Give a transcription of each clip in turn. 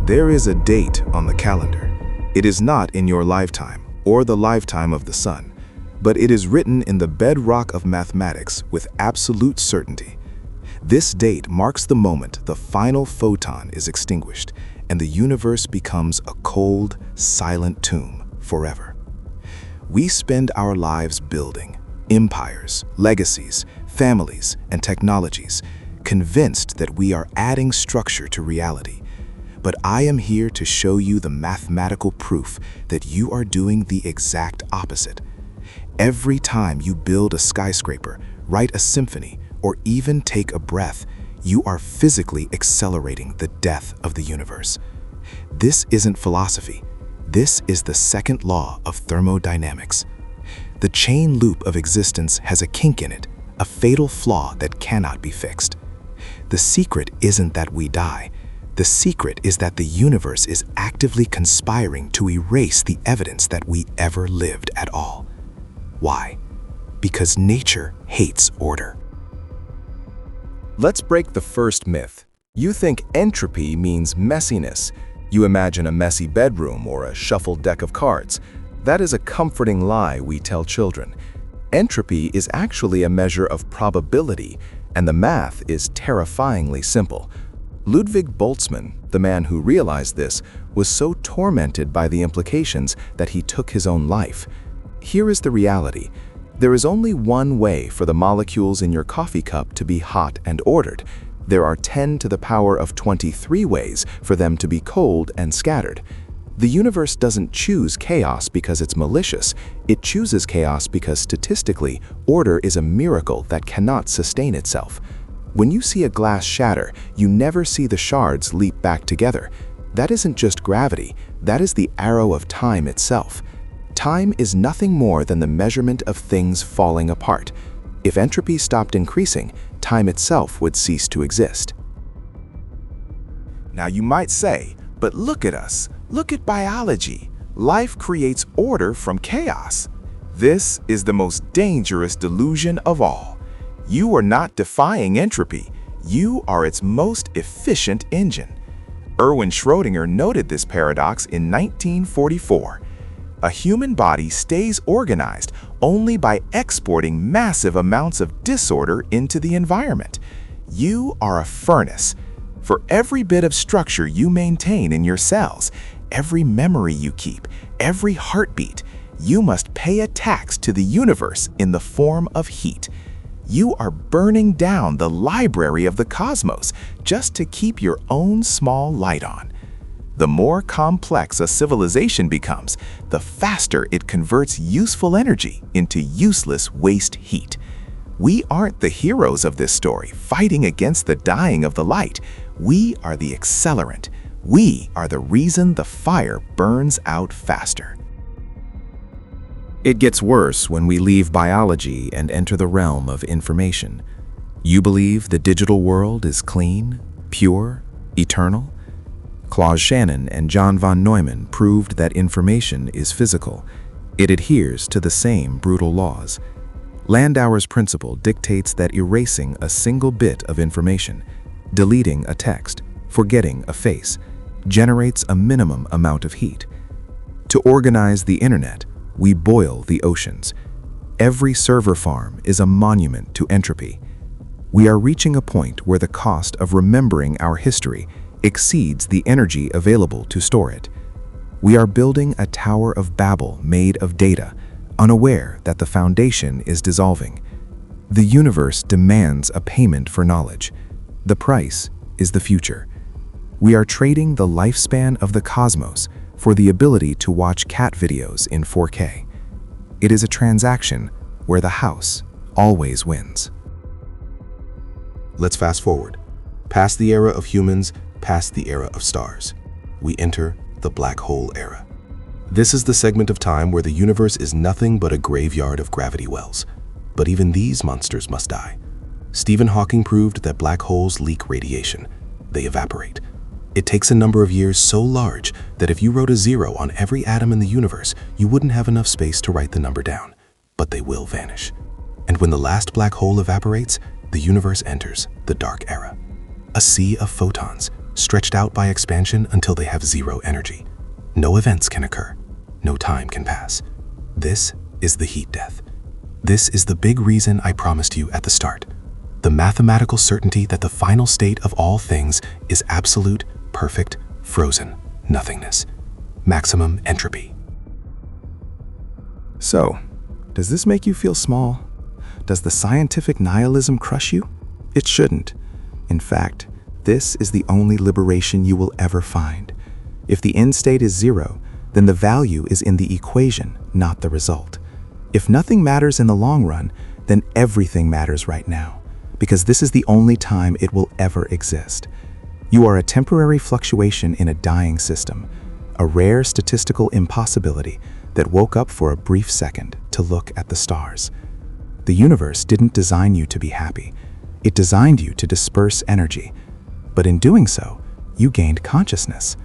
There is a date on the calendar. It is not in your lifetime or the lifetime of the sun, but it is written in the bedrock of mathematics with absolute certainty. This date marks the moment the final photon is extinguished and the universe becomes a cold, silent tomb forever. We spend our lives building empires, legacies, families, and technologies, convinced that we are adding structure to reality. But I am here to show you the mathematical proof that you are doing the exact opposite. Every time you build a skyscraper, write a symphony, or even take a breath, you are physically accelerating the death of the universe. This isn't philosophy. This is the second law of thermodynamics. The chain loop of existence has a kink in it, a fatal flaw that cannot be fixed. The secret isn't that we die. The secret is that the universe is actively conspiring to erase the evidence that we ever lived at all. Why? Because nature hates order. Let's break the first myth. You think entropy means messiness. You imagine a messy bedroom or a shuffled deck of cards. That is a comforting lie we tell children. Entropy is actually a measure of probability, and the math is terrifyingly simple. Ludwig Boltzmann, the man who realized this, was so tormented by the implications that he took his own life. Here is the reality. There is only one way for the molecules in your coffee cup to be hot and ordered. There are 10 to the power of 23 ways for them to be cold and scattered. The universe doesn't choose chaos because it's malicious. It chooses chaos because statistically, order is a miracle that cannot sustain itself. When you see a glass shatter, you never see the shards leap back together. That isn't just gravity, that is the arrow of time itself. Time is nothing more than the measurement of things falling apart. If entropy stopped increasing, time itself would cease to exist. Now you might say, but look at us. Look at biology. Life creates order from chaos. This is the most dangerous delusion of all. You are not defying entropy. You are its most efficient engine. Erwin Schrödinger noted this paradox in 1944. A human body stays organized only by exporting massive amounts of disorder into the environment. You are a furnace. For every bit of structure you maintain in your cells, every memory you keep, every heartbeat, you must pay a tax to the universe in the form of heat. You are burning down the library of the cosmos just to keep your own small light on. The more complex a civilization becomes, the faster it converts useful energy into useless waste heat. We aren't the heroes of this story fighting against the dying of the light. We are the accelerant. We are the reason the fire burns out faster. It gets worse when we leave biology and enter the realm of information. You believe the digital world is clean, pure, eternal? Claude Shannon and John von Neumann proved that information is physical. It adheres to the same brutal laws. Landauer's principle dictates that erasing a single bit of information, deleting a text, forgetting a face, generates a minimum amount of heat. To organize the internet, we boil the oceans. Every server farm is a monument to entropy. We are reaching a point where the cost of remembering our history exceeds the energy available to store it. We are building a Tower of Babel made of data, unaware that the foundation is dissolving. The universe demands a payment for knowledge. The price is the future. We are trading the lifespan of the cosmos for the ability to watch cat videos in 4K. It is a transaction where the house always wins. Let's fast forward, past the era of humans, past the era of stars. We enter the black hole era. This is the segment of time where the universe is nothing but a graveyard of gravity wells. But even these monsters must die. Stephen Hawking proved that black holes leak radiation. They evaporate. It takes a number of years so large that if you wrote a 0 on every atom in the universe, you wouldn't have enough space to write the number down. But they will vanish. And when the last black hole evaporates, the universe enters the dark era. A sea of photons, stretched out by expansion until they have zero energy. No events can occur. No time can pass. This is the heat death. This is the big reason I promised you at the start. The mathematical certainty that the final state of all things is absolute, perfect, frozen nothingness. Maximum entropy. So, does this make you feel small? Does the scientific nihilism crush you? It shouldn't. In fact, this is the only liberation you will ever find. If the end state is zero, then the value is in the equation, not the result. If nothing matters in the long run, then everything matters right now, because this is the only time it will ever exist. You are a temporary fluctuation in a dying system, a rare statistical impossibility that woke up for a brief second to look at the stars. The universe didn't design you to be happy. It designed you to disperse energy. But in doing so, you gained consciousness.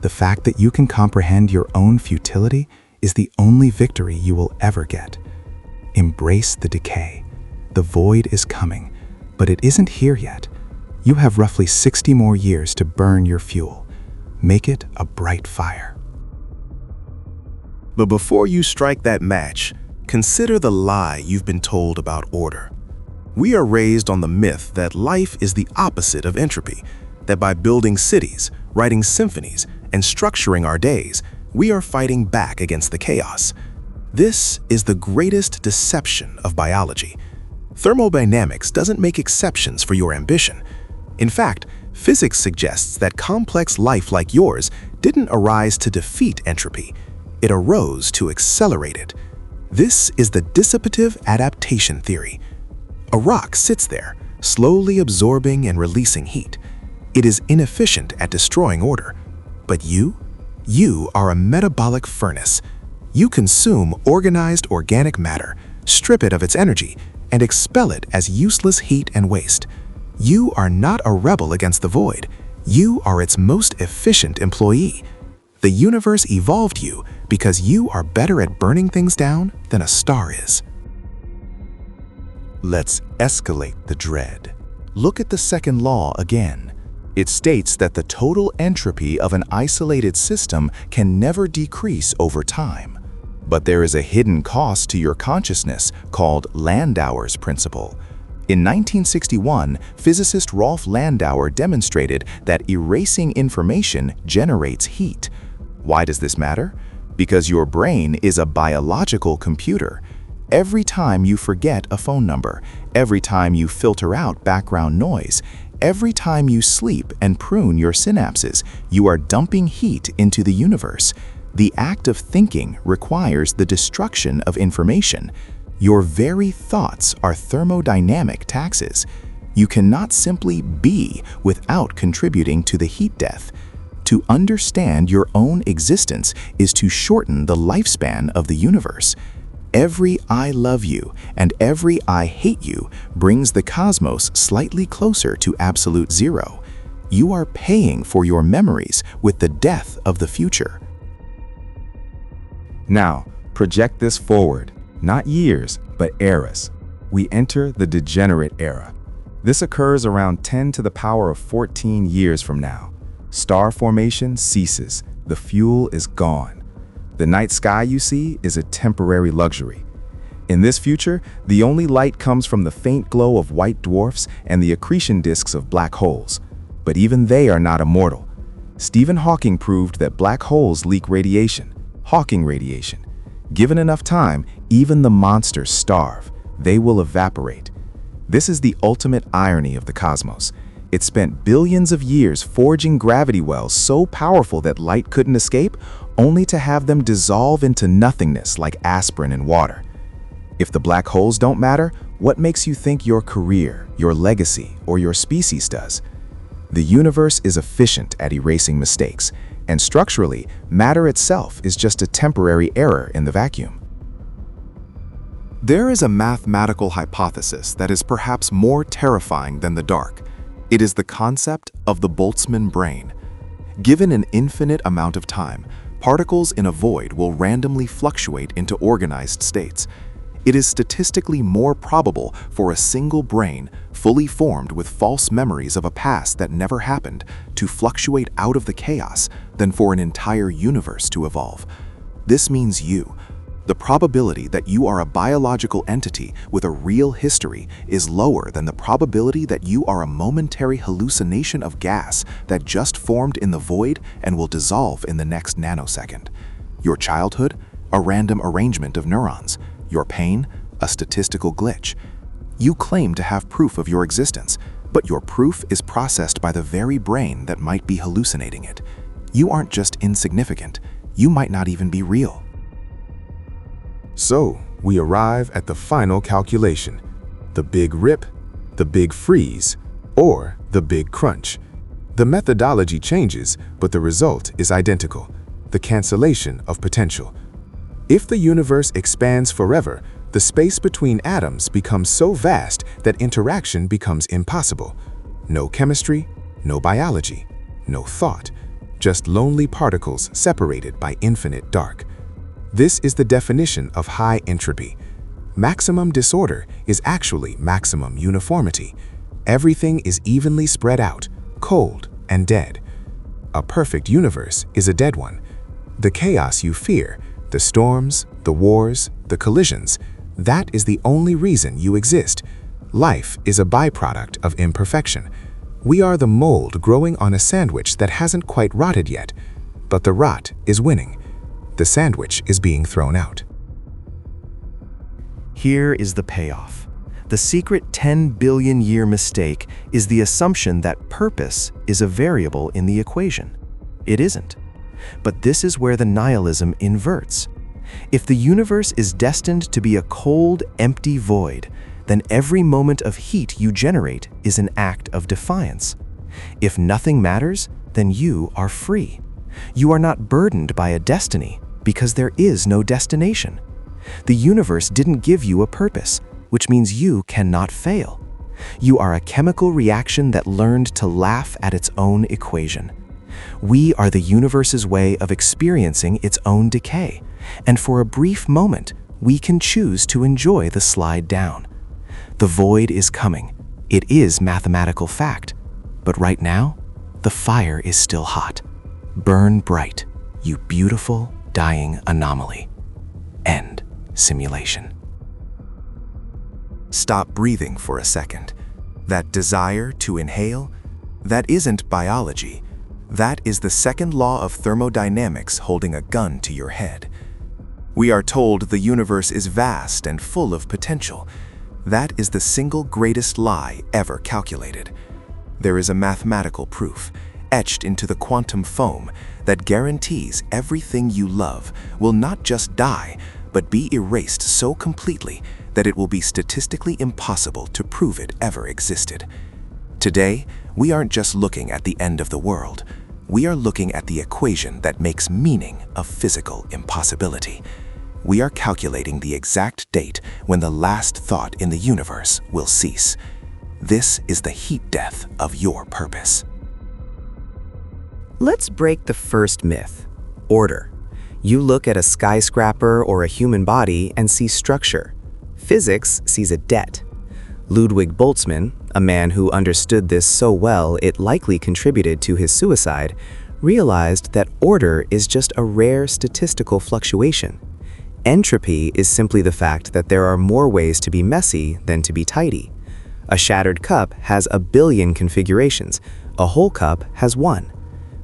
The fact that you can comprehend your own futility is the only victory you will ever get. Embrace the decay. The void is coming, but it isn't here yet. You have roughly 60 more years to burn your fuel. Make it a bright fire. But before you strike that match, consider the lie you've been told about order. We are raised on the myth that life is the opposite of entropy, that by building cities, writing symphonies, and structuring our days, we are fighting back against the chaos. This is the greatest deception of biology. Thermodynamics doesn't make exceptions for your ambition. In fact, physics suggests that complex life like yours didn't arise to defeat entropy. It arose to accelerate it. This is the dissipative adaptation theory. A rock sits there, slowly absorbing and releasing heat. It is inefficient at destroying order. But you are a metabolic furnace. You consume organized organic matter, strip it of its energy, and expel it as useless heat and waste. You are not a rebel against the void. You are its most efficient employee. The universe evolved you because you are better at burning things down than a star is. Let's escalate the dread. Look at the second law again. It states that the total entropy of an isolated system can never decrease over time. But there is a hidden cost to your consciousness called Landauer's principle. In 1961, physicist Rolf Landauer demonstrated that erasing information generates heat. Why does this matter? Because your brain is a biological computer. Every time you forget a phone number, every time you filter out background noise, every time you sleep and prune your synapses, you are dumping heat into the universe. The act of thinking requires the destruction of information. Your very thoughts are thermodynamic taxes. You cannot simply be without contributing to the heat death. To understand your own existence is to shorten the lifespan of the universe. Every I love you and every I hate you brings the cosmos slightly closer to absolute zero. You are paying for your memories with the death of the future. Now, project this forward, not years, but eras. We enter the degenerate era. This occurs around 10 to the power of 14 years from now. Star formation ceases. The fuel is gone. The night sky you see is a temporary luxury. In this future, the only light comes from the faint glow of white dwarfs and the accretion disks of black holes. But even they are not immortal. Stephen Hawking proved that black holes leak radiation, Hawking radiation. Given enough time, even the monsters starve. They will evaporate. This is the ultimate irony of the cosmos. It spent billions of years forging gravity wells so powerful that light couldn't escape, only to have them dissolve into nothingness like aspirin in water. If the black holes don't matter, what makes you think your career, your legacy, or your species does? The universe is efficient at erasing mistakes, and structurally, matter itself is just a temporary error in the vacuum. There is a mathematical hypothesis that is perhaps more terrifying than the dark. It is the concept of the Boltzmann brain. Given an infinite amount of time, particles in a void will randomly fluctuate into organized states. It is statistically more probable for a single brain, fully formed with false memories of a past that never happened, to fluctuate out of the chaos than for an entire universe to evolve. This means you. The probability that you are a biological entity with a real history is lower than the probability that you are a momentary hallucination of gas that just formed in the void and will dissolve in the next nanosecond. Your childhood, a random arrangement of neurons. Your pain, a statistical glitch. You claim to have proof of your existence, but your proof is processed by the very brain that might be hallucinating it. You aren't just insignificant, you might not even be real. So, we arrive at the final calculation, the big rip, the big freeze, or the big crunch. The methodology changes, but the result is identical, the cancellation of potential. If the universe expands forever, the space between atoms becomes so vast that interaction becomes impossible. No chemistry, no biology, no thought, just lonely particles separated by infinite dark. This is the definition of high entropy. Maximum disorder is actually maximum uniformity. Everything is evenly spread out, cold and dead. A perfect universe is a dead one. The chaos you fear, the storms, the wars, the collisions, that is the only reason you exist. Life is a byproduct of imperfection. We are the mold growing on a sandwich that hasn't quite rotted yet, but the rot is winning. The sandwich is being thrown out. Here is the payoff. The secret 10 billion year mistake is the assumption that purpose is a variable in the equation. It isn't. But this is where the nihilism inverts. If the universe is destined to be a cold, empty void, then every moment of heat you generate is an act of defiance. If nothing matters, then you are free. You are not burdened by a destiny because there is no destination. The universe didn't give you a purpose, which means you cannot fail. You are a chemical reaction that learned to laugh at its own equation. We are the universe's way of experiencing its own decay, and for a brief moment, we can choose to enjoy the slide down. The void is coming. It is mathematical fact. But right now, the fire is still hot. Burn bright, you beautiful, dying anomaly. End simulation. Stop breathing for a second. That desire to inhale, that isn't biology. That is the second law of thermodynamics holding a gun to your head. We are told the universe is vast and full of potential. That is the single greatest lie ever calculated. There is a mathematical proof, etched into the quantum foam, that guarantees everything you love will not just die, but be erased so completely that it will be statistically impossible to prove it ever existed. Today, we aren't just looking at the end of the world. We are looking at the equation that makes meaning a physical impossibility. We are calculating the exact date when the last thought in the universe will cease. This is the heat death of your purpose. Let's break the first myth, order. You look at a skyscraper or a human body and see structure. Physics sees a debt. Ludwig Boltzmann, a man who understood this so well it likely contributed to his suicide, realized that order is just a rare statistical fluctuation. Entropy is simply the fact that there are more ways to be messy than to be tidy. A shattered cup has a billion configurations. A whole cup has one.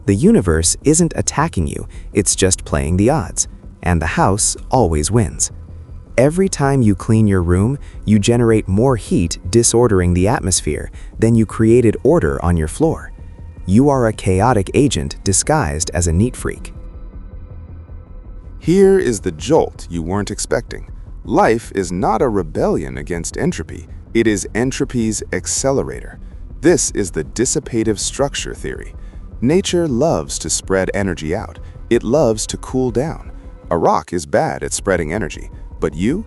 The universe isn't attacking you, it's just playing the odds, and the house always wins. Every time you clean your room, you generate more heat disordering the atmosphere than you created order on your floor. You are a chaotic agent disguised as a neat freak. Here is the jolt you weren't expecting. Life is not a rebellion against entropy. It is entropy's accelerator. This is the dissipative structure theory. Nature loves to spread energy out. It loves to cool down. A rock is bad at spreading energy, but you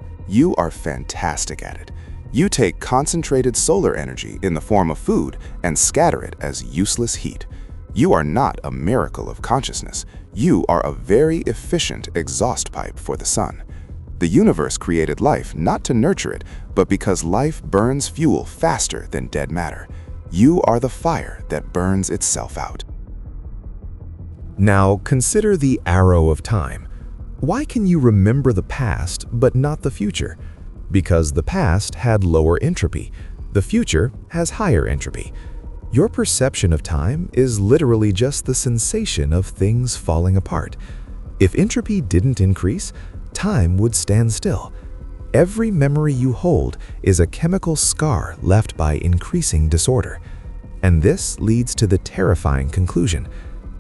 are fantastic at it. You take concentrated solar energy in the form of food and scatter it as useless heat. You are not a miracle of consciousness. You are a very efficient exhaust pipe for the sun. The universe created life not to nurture it, but because life burns fuel faster than dead matter. You are the fire that burns itself out. Now consider the arrow of time. Why can you remember the past but not the future? Because the past had lower entropy. The future has higher entropy. Your perception of time is literally just the sensation of things falling apart. If entropy didn't increase, time would stand still. Every memory you hold is a chemical scar left by increasing disorder. And this leads to the terrifying conclusion.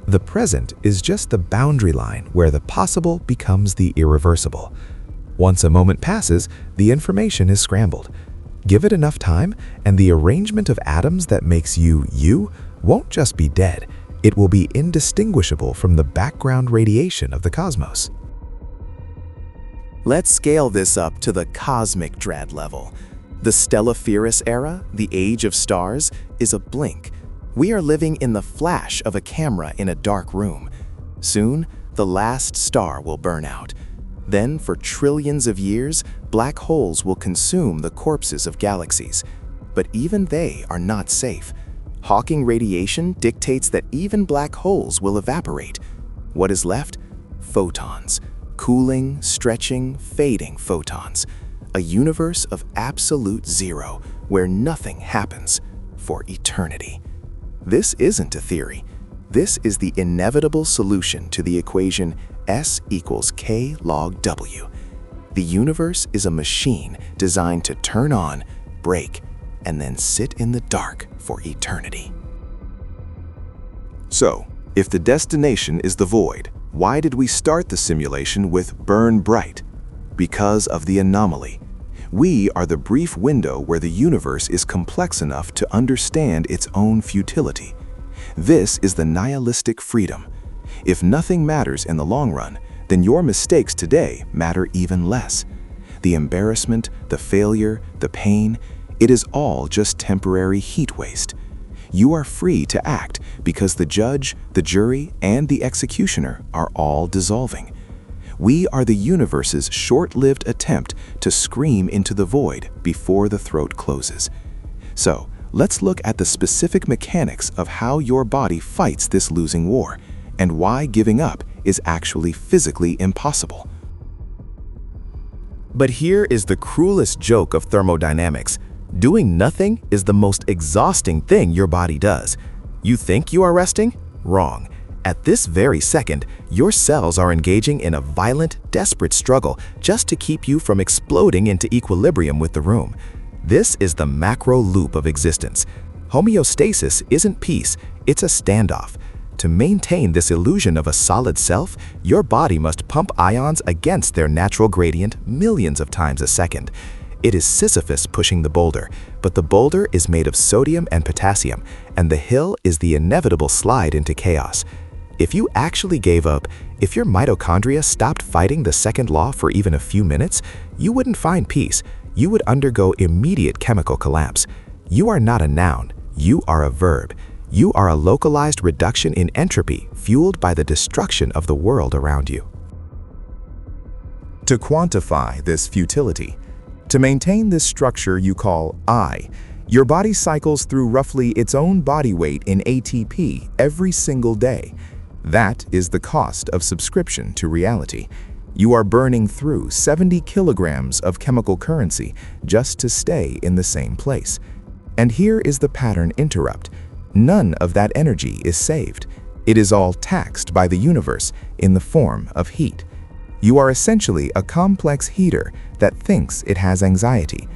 The present is just the boundary line where the possible becomes the irreversible. Once a moment passes, the information is scrambled. Give it enough time, and the arrangement of atoms that makes you won't just be dead. It will be indistinguishable from the background radiation of the cosmos. Let's scale this up to the cosmic dread level. The Stelliferous era, the age of stars, is a blink. We are living in the flash of a camera in a dark room. Soon, the last star will burn out. Then, for trillions of years, black holes will consume the corpses of galaxies. But even they are not safe. Hawking radiation dictates that even black holes will evaporate. What is left? Photons. Cooling, stretching, fading photons. A universe of absolute zero, where nothing happens for eternity. This isn't a theory. This is the inevitable solution to the equation S equals K log W. The universe is a machine designed to turn on, break, and then sit in the dark for eternity. So, if the destination is the void, why did we start the simulation with burn bright? Because of the anomaly. We are the brief window where the universe is complex enough to understand its own futility. This is the nihilistic freedom. If nothing matters in the long run, then your mistakes today matter even less. The embarrassment, the failure, the pain, it is all just temporary heat waste. You are free to act because the judge, the jury, and the executioner are all dissolving. We are the universe's short-lived attempt to scream into the void before the throat closes. So, let's look at the specific mechanics of how your body fights this losing war, and why giving up is actually physically impossible. But here is the cruelest joke of thermodynamics. Doing nothing is the most exhausting thing your body does. You think you are resting? Wrong. At this very second, your cells are engaging in a violent, desperate struggle just to keep you from exploding into equilibrium with the room. This is the macro loop of existence. Homeostasis isn't peace, it's a standoff. To maintain this illusion of a solid self, your body must pump ions against their natural gradient millions of times a second. It is Sisyphus pushing the boulder, but the boulder is made of sodium and potassium, and the hill is the inevitable slide into chaos. If you actually gave up, if your mitochondria stopped fighting the second law for even a few minutes, you wouldn't find peace. You would undergo immediate chemical collapse. You are not a noun, you are a verb. You are a localized reduction in entropy fueled by the destruction of the world around you. To quantify this futility, to maintain this structure you call I, your body cycles through roughly its own body weight in ATP every single day. That is the cost of subscription to reality. You are burning through 70 kilograms of chemical currency just to stay in the same place. And here is the pattern interrupt. None of that energy is saved. It is all taxed by the universe in the form of heat. You are essentially a complex heater that thinks it has anxiety.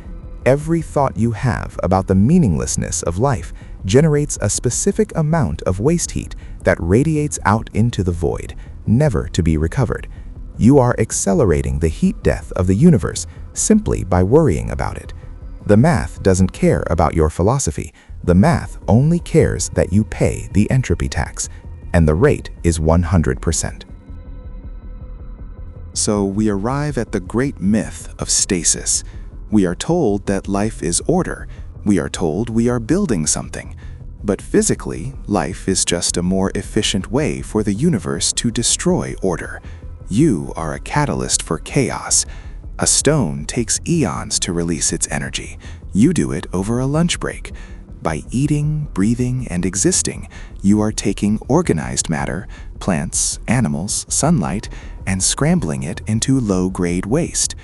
Every thought you have about the meaninglessness of life generates a specific amount of waste heat that radiates out into the void, never to be recovered. You are accelerating the heat death of the universe simply by worrying about it. The math doesn't care about your philosophy. The math only cares that you pay the entropy tax, and the rate is 100%. So we arrive at the great myth of stasis. We are told that life is order. We are told we are building something. But physically, life is just a more efficient way for the universe to destroy order. You are a catalyst for chaos, A stone takes eons to release its energy. You do it over a lunch break. By eating, breathing, and existing, you are taking organized matter, plants, animals, sunlight, and scrambling it into low-grade waste.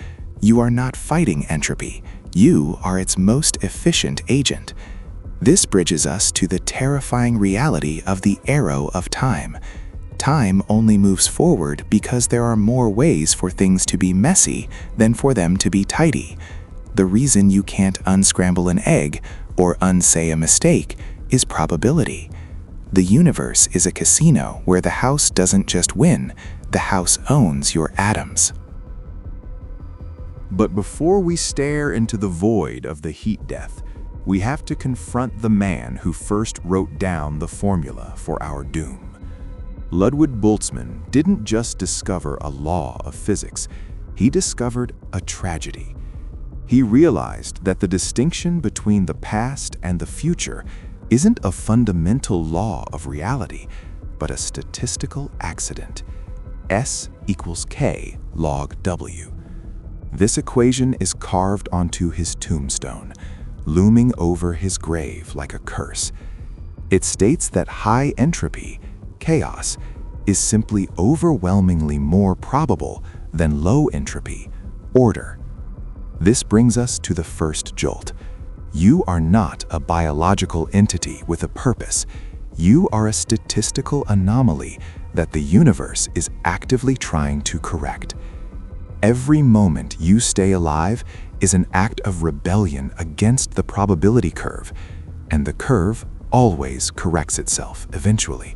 You are not fighting entropy. You are its most efficient agent. This bridges us to the terrifying reality of the arrow of time. Time only moves forward because there are more ways for things to be messy than for them to be tidy. The reason you can't unscramble an egg or unsay a mistake is probability. The universe is a casino where the house doesn't just win, the house owns your atoms. But before we stare into the void of the heat death, we have to confront the man who first wrote down the formula for our doom. Ludwig Boltzmann didn't just discover a law of physics, he discovered a tragedy. He realized that the distinction between the past and the future isn't a fundamental law of reality, but a statistical accident. S equals K log W. This equation is carved onto his tombstone, looming over his grave like a curse. It states that high entropy, chaos, is simply overwhelmingly more probable than low entropy, order. This brings us to the first jolt. You are not a biological entity with a purpose. You are a statistical anomaly that the universe is actively trying to correct. Every moment you stay alive is an act of rebellion against the probability curve, and the curve always corrects itself eventually.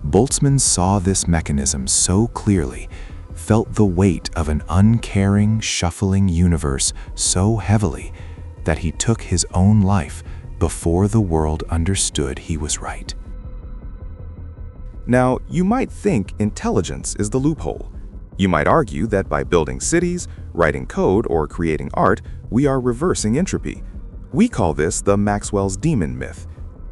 Boltzmann saw this mechanism so clearly, felt the weight of an uncaring, shuffling universe so heavily that he took his own life before the world understood he was right. Now, you might think intelligence is the loophole. You might argue that by building cities, writing code, or creating art, we are reversing entropy. We call this the Maxwell's demon myth.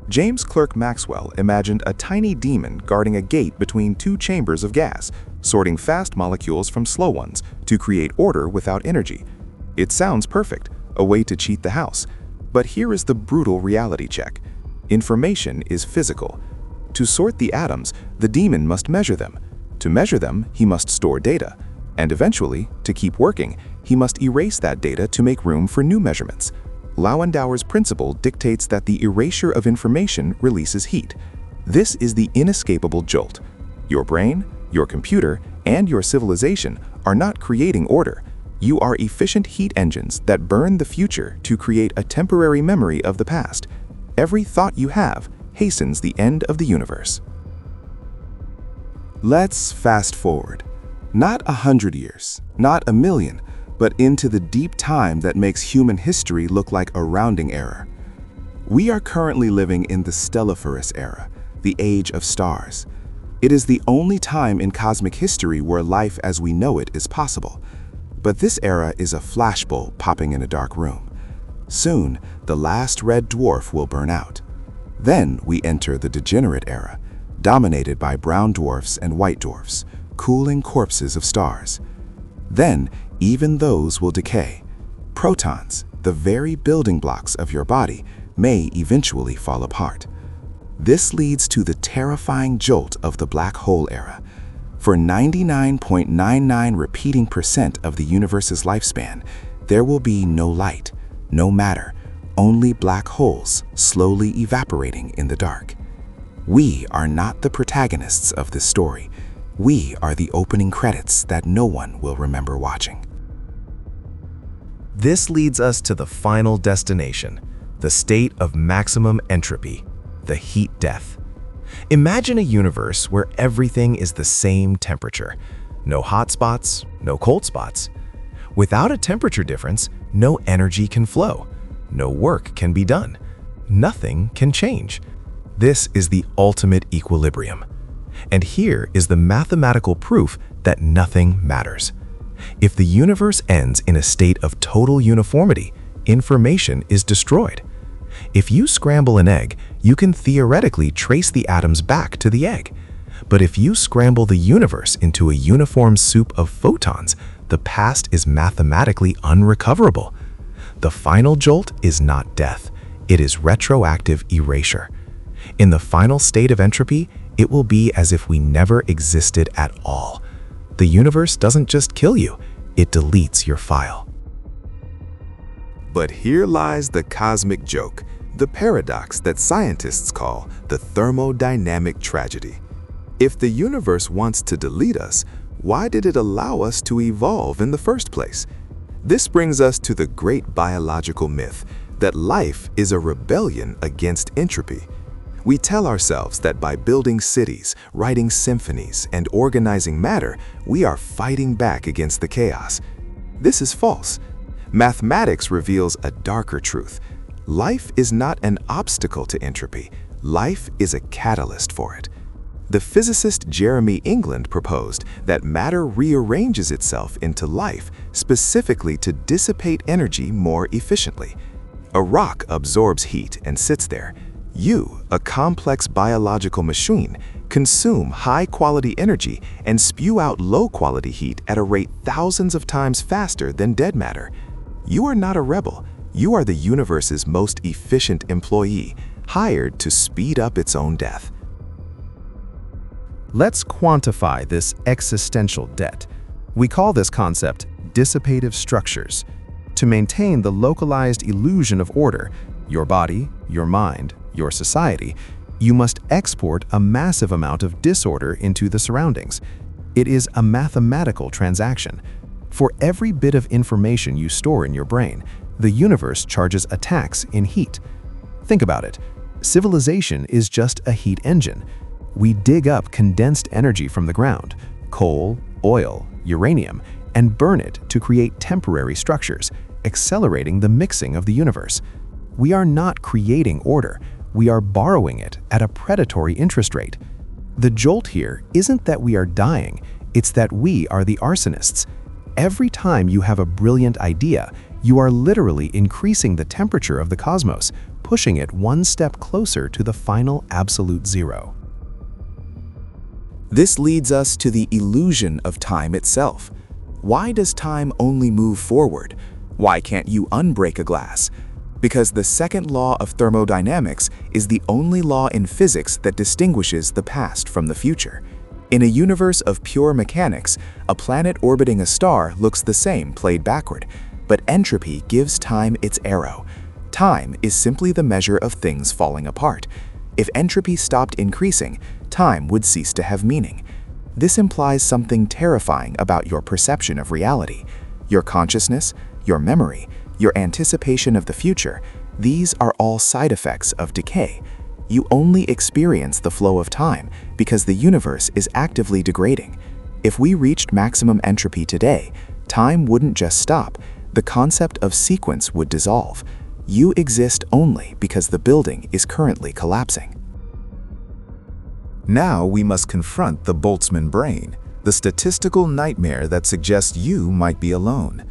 James Clerk Maxwell imagined a tiny demon guarding a gate between two chambers of gas, sorting fast molecules from slow ones to create order without energy. It sounds perfect, a way to cheat the house. But here is the brutal reality check. Information is physical. To sort the atoms, the demon must measure them. To measure them, he must store data. And eventually, to keep working, he must erase that data to make room for new measurements. Landauer's principle dictates that the erasure of information releases heat. This is the inescapable jolt. Your brain, your computer, and your civilization are not creating order. You are efficient heat engines that burn the future to create a temporary memory of the past. Every thought you have hastens the end of the universe. Let's fast forward. Not 100 years, not a million, but into the deep time that makes human history look like a rounding error. We are currently living in the Stelliferous era, the age of stars. It is the only time in cosmic history where life as we know it is possible. But this era is a flashbulb popping in a dark room. Soon, the last red dwarf will burn out. Then we enter the degenerate era, dominated by brown dwarfs and white dwarfs, cooling corpses of stars. Then, even those will decay. Protons, the very building blocks of your body, may eventually fall apart. This leads to the terrifying jolt of the black hole era. For 99.99 repeating % of the universe's lifespan, there will be no light, no matter, only black holes slowly evaporating in the dark. We are not the protagonists of this story. We are the opening credits that no one will remember watching. This leads us to the final destination, the state of maximum entropy, the heat death. Imagine a universe where everything is the same temperature. No hot spots, no cold spots. Without a temperature difference, no energy can flow. No work can be done. Nothing can change. This is the ultimate equilibrium. And here is the mathematical proof that nothing matters. If the universe ends in a state of total uniformity, information is destroyed. If you scramble an egg, you can theoretically trace the atoms back to the egg. But if you scramble the universe into a uniform soup of photons, the past is mathematically unrecoverable. The final jolt is not death, it is retroactive erasure. In the final state of entropy, it will be as if we never existed at all. The universe doesn't just kill you, it deletes your file. But here lies the cosmic joke, the paradox that scientists call the thermodynamic tragedy. If the universe wants to delete us, why did it allow us to evolve in the first place? This brings us to the great biological myth that life is a rebellion against entropy. We tell ourselves that by building cities, writing symphonies, and organizing matter, we are fighting back against the chaos. This is false. Mathematics reveals a darker truth. Life is not an obstacle to entropy. Life is a catalyst for it. The physicist Jeremy England proposed that matter rearranges itself into life specifically to dissipate energy more efficiently. A rock absorbs heat and sits there. You, a complex biological machine, consume high-quality energy and spew out low-quality heat at a rate thousands of times faster than dead matter. You are not a rebel. You are the universe's most efficient employee, hired to speed up its own death. Let's quantify this existential debt. We call this concept dissipative structures. To maintain the localized illusion of order, your body, your mind, your society, you must export a massive amount of disorder into the surroundings. It is a mathematical transaction. For every bit of information you store in your brain, the universe charges a tax in heat. Think about it. Civilization is just a heat engine. We dig up condensed energy from the ground, coal, oil, uranium, and burn it to create temporary structures, accelerating the mixing of the universe. We are not creating order, we are borrowing it at a predatory interest rate. The jolt here isn't that we are dying, it's that we are the arsonists. Every time you have a brilliant idea, you are literally increasing the temperature of the cosmos, pushing it one step closer to the final absolute zero. This leads us to the illusion of time itself. Why does time only move forward? Why can't you unbreak a glass? Because the second law of thermodynamics is the only law in physics that distinguishes the past from the future. In a universe of pure mechanics, a planet orbiting a star looks the same played backward, but entropy gives time its arrow. Time is simply the measure of things falling apart. If entropy stopped increasing, time would cease to have meaning. This implies something terrifying about your perception of reality. Your consciousness, your memory, your anticipation of the future, these are all side effects of decay. You only experience the flow of time because the universe is actively degrading. If we reached maximum entropy today, time wouldn't just stop, the concept of sequence would dissolve. You exist only because the building is currently collapsing. Now we must confront the Boltzmann brain, the statistical nightmare that suggests you might be alone.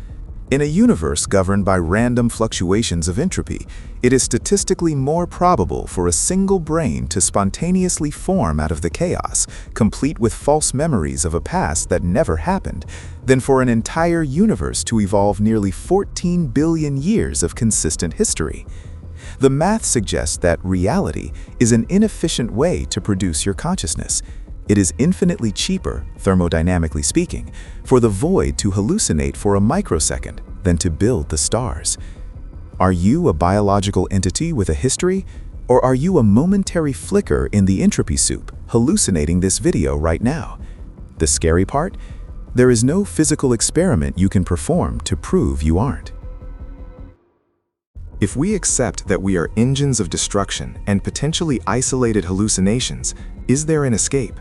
In a universe governed by random fluctuations of entropy, it is statistically more probable for a single brain to spontaneously form out of the chaos, complete with false memories of a past that never happened, than for an entire universe to evolve nearly 14 billion years of consistent history. The math suggests that reality is an inefficient way to produce your consciousness. It is infinitely cheaper, thermodynamically speaking, for the void to hallucinate for a microsecond than to build the stars. Are you a biological entity with a history, or are you a momentary flicker in the entropy soup hallucinating this video right now? The scary part? There is no physical experiment you can perform to prove you aren't. If we accept that we are engines of destruction and potentially isolated hallucinations, is there an escape?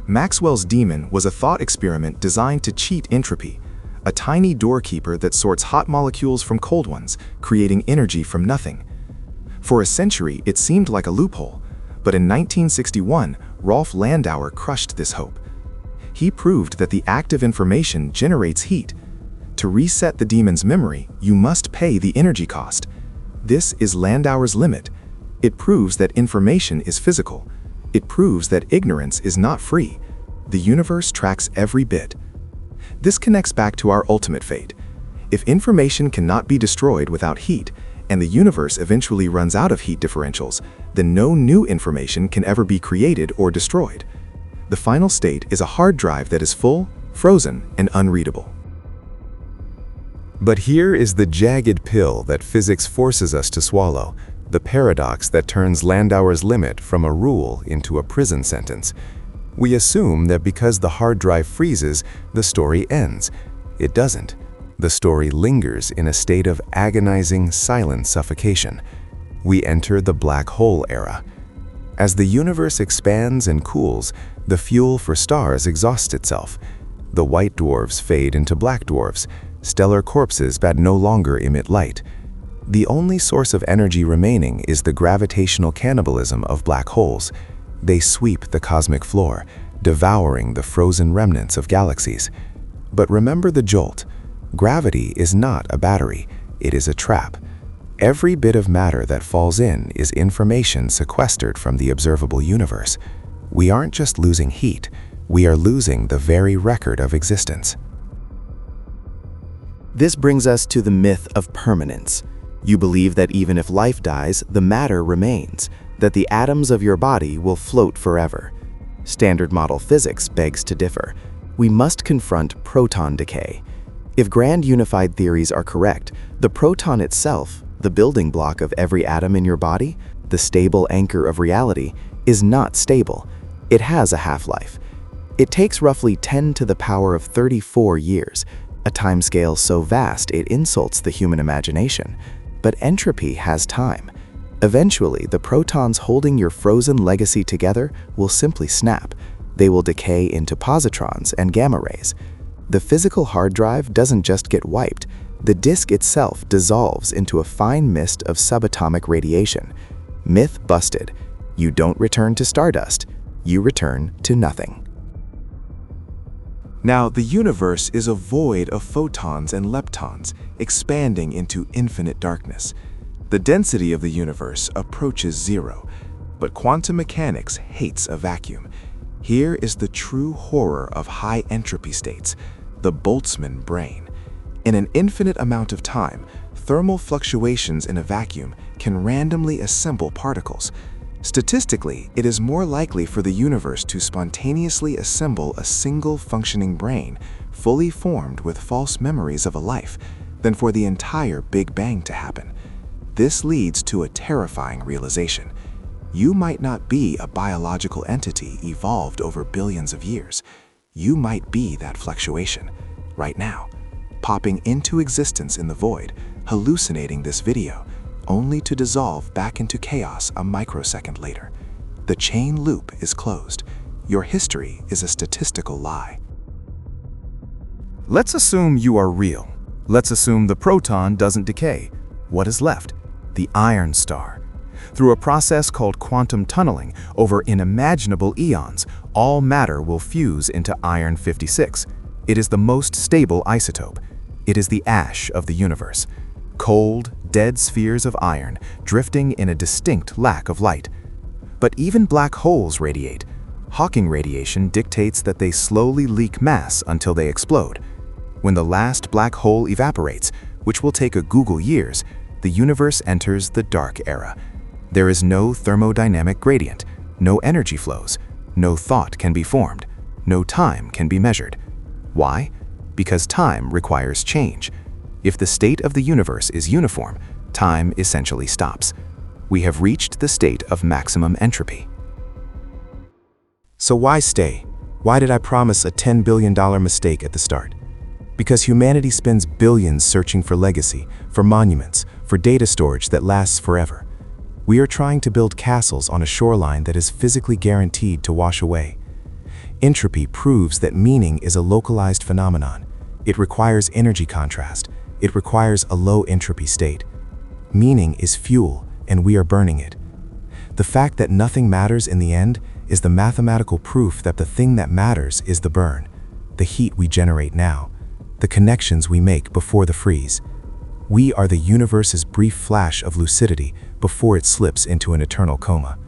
Maxwell's demon was a thought experiment designed to cheat entropy, a tiny doorkeeper that sorts hot molecules from cold ones, creating energy from nothing. For a century, it seemed like a loophole, but in 1961, Rolf Landauer crushed this hope. He proved that the active information generates heat. To reset the demon's memory, you must pay the energy cost. This is Landauer's limit. It proves that information is physical. It proves that ignorance is not free. The universe tracks every bit. This connects back to our ultimate fate. If information cannot be destroyed without heat, and the universe eventually runs out of heat differentials, then no new information can ever be created or destroyed. The final state is a hard drive that is full, frozen, and unreadable. But here is the jagged pill that physics forces us to swallow, the paradox that turns Landauer's limit from a rule into a prison sentence. We assume that because the hard drive freezes, the story ends. It doesn't. The story lingers in a state of agonizing, silent suffocation. We enter the black hole era. As the universe expands and cools, the fuel for stars exhausts itself. The white dwarfs fade into black dwarfs, stellar corpses that no longer emit light. The only source of energy remaining is the gravitational cannibalism of black holes. They sweep the cosmic floor, devouring the frozen remnants of galaxies. But remember the jolt. Gravity is not a battery, it is a trap. Every bit of matter that falls in is information sequestered from the observable universe. We aren't just losing heat, we are losing the very record of existence. This brings us to the myth of permanence. You believe that even if life dies, the matter remains, that the atoms of your body will float forever. Standard model physics begs to differ. We must confront proton decay. If grand unified theories are correct, the proton itself, the building block of every atom in your body, the stable anchor of reality, is not stable. It has a half-life. It takes roughly 10 to the power of 34 years, a timescale so vast it insults the human imagination. But entropy has time. Eventually, the protons holding your frozen legacy together will simply snap. They will decay into positrons and gamma rays. The physical hard drive doesn't just get wiped. The disk itself dissolves into a fine mist of subatomic radiation. Myth busted. You don't return to stardust. You return to nothing. Now, the universe is a void of photons and leptons, expanding into infinite darkness. The density of the universe approaches zero, but quantum mechanics hates a vacuum. Here is the true horror of high entropy states, the Boltzmann brain. In an infinite amount of time, thermal fluctuations in a vacuum can randomly assemble particles. Statistically, it is more likely for the universe to spontaneously assemble a single functioning brain, fully formed with false memories of a life, than for the entire Big Bang to happen. This leads to a terrifying realization. You might not be a biological entity evolved over billions of years. You might be that fluctuation, right now, popping into existence in the void, hallucinating this video, only to dissolve back into chaos a microsecond later. The chain loop is closed. Your history is a statistical lie. Let's assume you are real. Let's assume the proton doesn't decay. What is left? The iron star. Through a process called quantum tunneling, over unimaginable eons, all matter will fuse into iron-56. It is the most stable isotope. It is the ash of the universe. Cold, dead spheres of iron, drifting in a distinct lack of light. But even black holes radiate. Hawking radiation dictates that they slowly leak mass until they explode. When the last black hole evaporates, which will take a Google years, the universe enters the dark era. There is no thermodynamic gradient, no energy flows, no thought can be formed, no time can be measured. Why? Because time requires change. If the state of the universe is uniform, time essentially stops. We have reached the state of maximum entropy. So why stay? Why did I promise a $10 billion mistake at the start? Because humanity spends billions searching for legacy, for monuments, for data storage that lasts forever. We are trying to build castles on a shoreline that is physically guaranteed to wash away. Entropy proves that meaning is a localized phenomenon. It requires energy contrast. It requires a low entropy state. Meaning is fuel, and we are burning it. The fact that nothing matters in the end is the mathematical proof that the thing that matters is the burn, the heat we generate now, the connections we make before the freeze. We are the universe's brief flash of lucidity before it slips into an eternal coma.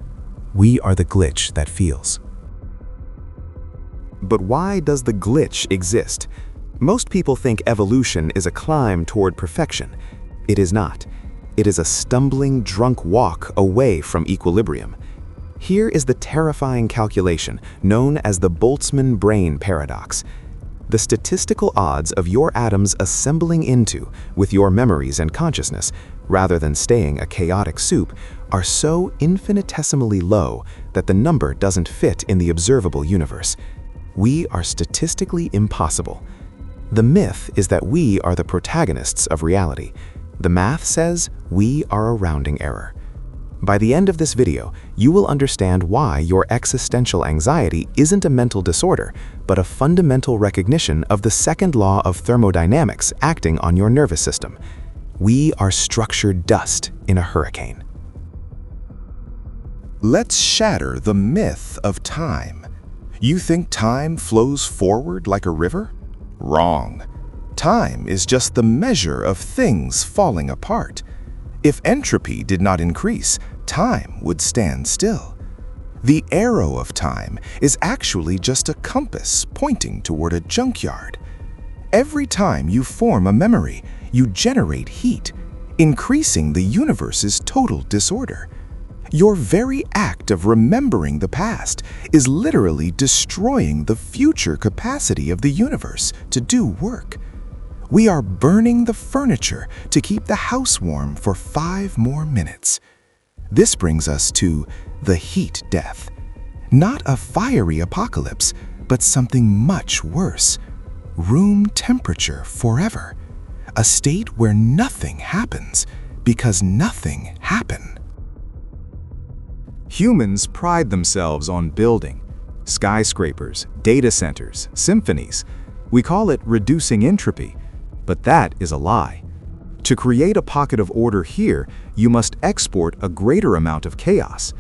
We are the glitch that feels. But why does the glitch exist? Most people think evolution is a climb toward perfection. It is not. It is a stumbling, drunk walk away from equilibrium. Here is the terrifying calculation known as the Boltzmann brain paradox. The statistical odds of your atoms assembling into, with your memories and consciousness, rather than staying a chaotic soup, are so infinitesimally low that the number doesn't fit in the observable universe. We are statistically impossible. The myth is that we are the protagonists of reality. The math says we are a rounding error. By the end of this video, you will understand why your existential anxiety isn't a mental disorder, but a fundamental recognition of the second law of thermodynamics acting on your nervous system. We are structured dust in a hurricane. Let's shatter the myth of time. You think time flows forward like a river? Wrong. Time is just the measure of things falling apart. If entropy did not increase, time would stand still. The arrow of time is actually just a compass pointing toward a junkyard. Every time you form a memory, you generate heat, increasing the universe's total disorder. Your very act of remembering the past is literally destroying the future capacity of the universe to do work. We are burning the furniture to keep the house warm for 5 more minutes. This brings us to the heat death. Not a fiery apocalypse, but something much worse. Room temperature forever. A state where nothing happens because nothing happened. Humans pride themselves on building skyscrapers, data centers, symphonies. We call it reducing entropy, but that is a lie. To create a pocket of order here, you must export a greater amount of chaos.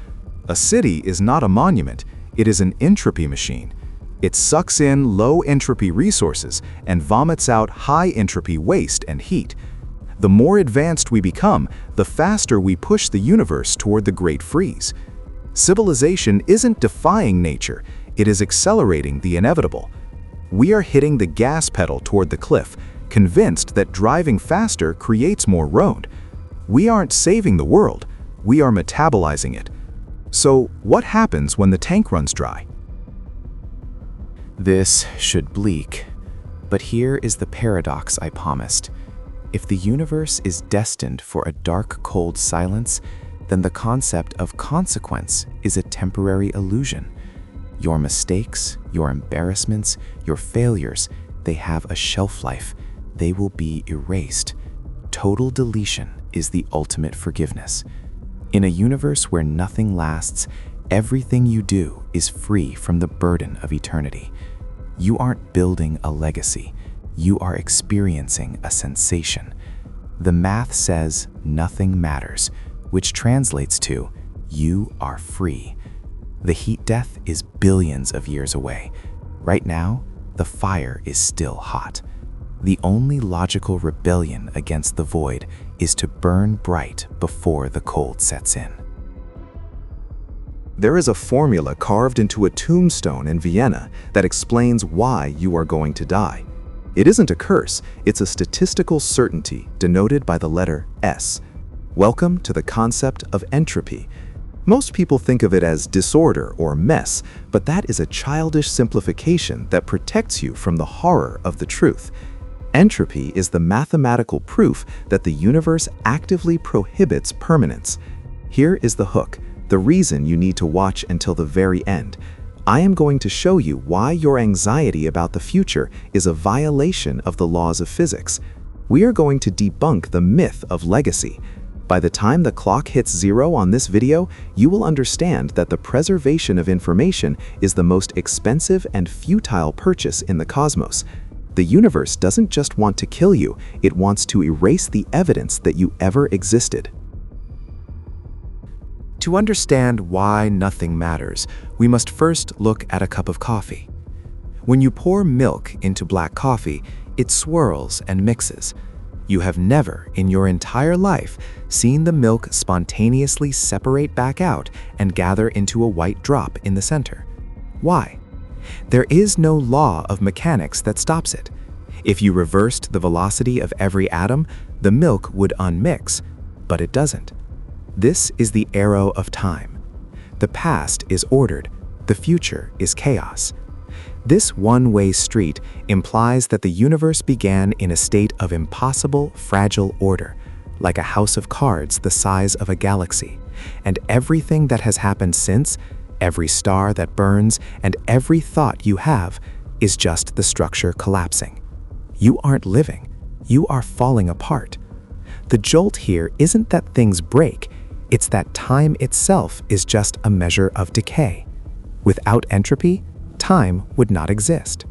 A city is not a monument, it is an entropy machine. It sucks in low entropy resources and vomits out high entropy waste and heat. The more advanced we become, the faster we push the universe toward the Great Freeze. Civilization isn't defying nature, it is accelerating the inevitable. We are hitting the gas pedal toward the cliff, convinced that driving faster creates more road. We aren't saving the world, we are metabolizing it. So, what happens when the tank runs dry? This should bleak, but here is the paradox I promised. If the universe is destined for a dark, cold silence, then the concept of consequence is a temporary illusion. Your mistakes, your embarrassments, your failures, they have a shelf life. They will be erased. Total deletion is the ultimate forgiveness. In a universe where nothing lasts, everything you do is free from the burden of eternity. You aren't building a legacy. You are experiencing a sensation. The math says nothing matters, which translates to you are free. The heat death is billions of years away. Right now, the fire is still hot. The only logical rebellion against the void is to burn bright before the cold sets in. There is a formula carved into a tombstone in Vienna that explains why you are going to die. It isn't a curse, it's a statistical certainty denoted by the letter S. Welcome to the concept of entropy. Most people think of it as disorder or mess, but that is a childish simplification that protects you from the horror of the truth. Entropy is the mathematical proof that the universe actively prohibits permanence. Here is the hook, the reason you need to watch until the very end. I am going to show you why your anxiety about the future is a violation of the laws of physics. We are going to debunk the myth of legacy. By the time the clock hits 0 on this video, you will understand that the preservation of information is the most expensive and futile purchase in the cosmos. The universe doesn't just want to kill you, it wants to erase the evidence that you ever existed. To understand why nothing matters, we must first look at a cup of coffee. When you pour milk into black coffee, it swirls and mixes. You have never, in your entire life, seen the milk spontaneously separate back out and gather into a white drop in the center. Why? There is no law of mechanics that stops it. If you reversed the velocity of every atom, the milk would unmix, but it doesn't. This is the arrow of time. The past is ordered, the future is chaos. This one-way street implies that the universe began in a state of impossible, fragile order, like a house of cards the size of a galaxy, and everything that has happened since, every star that burns, and every thought you have, is just the structure collapsing. You aren't living, you are falling apart. The jolt here isn't that things break, it's that time itself is just a measure of decay. Without entropy, time would not exist.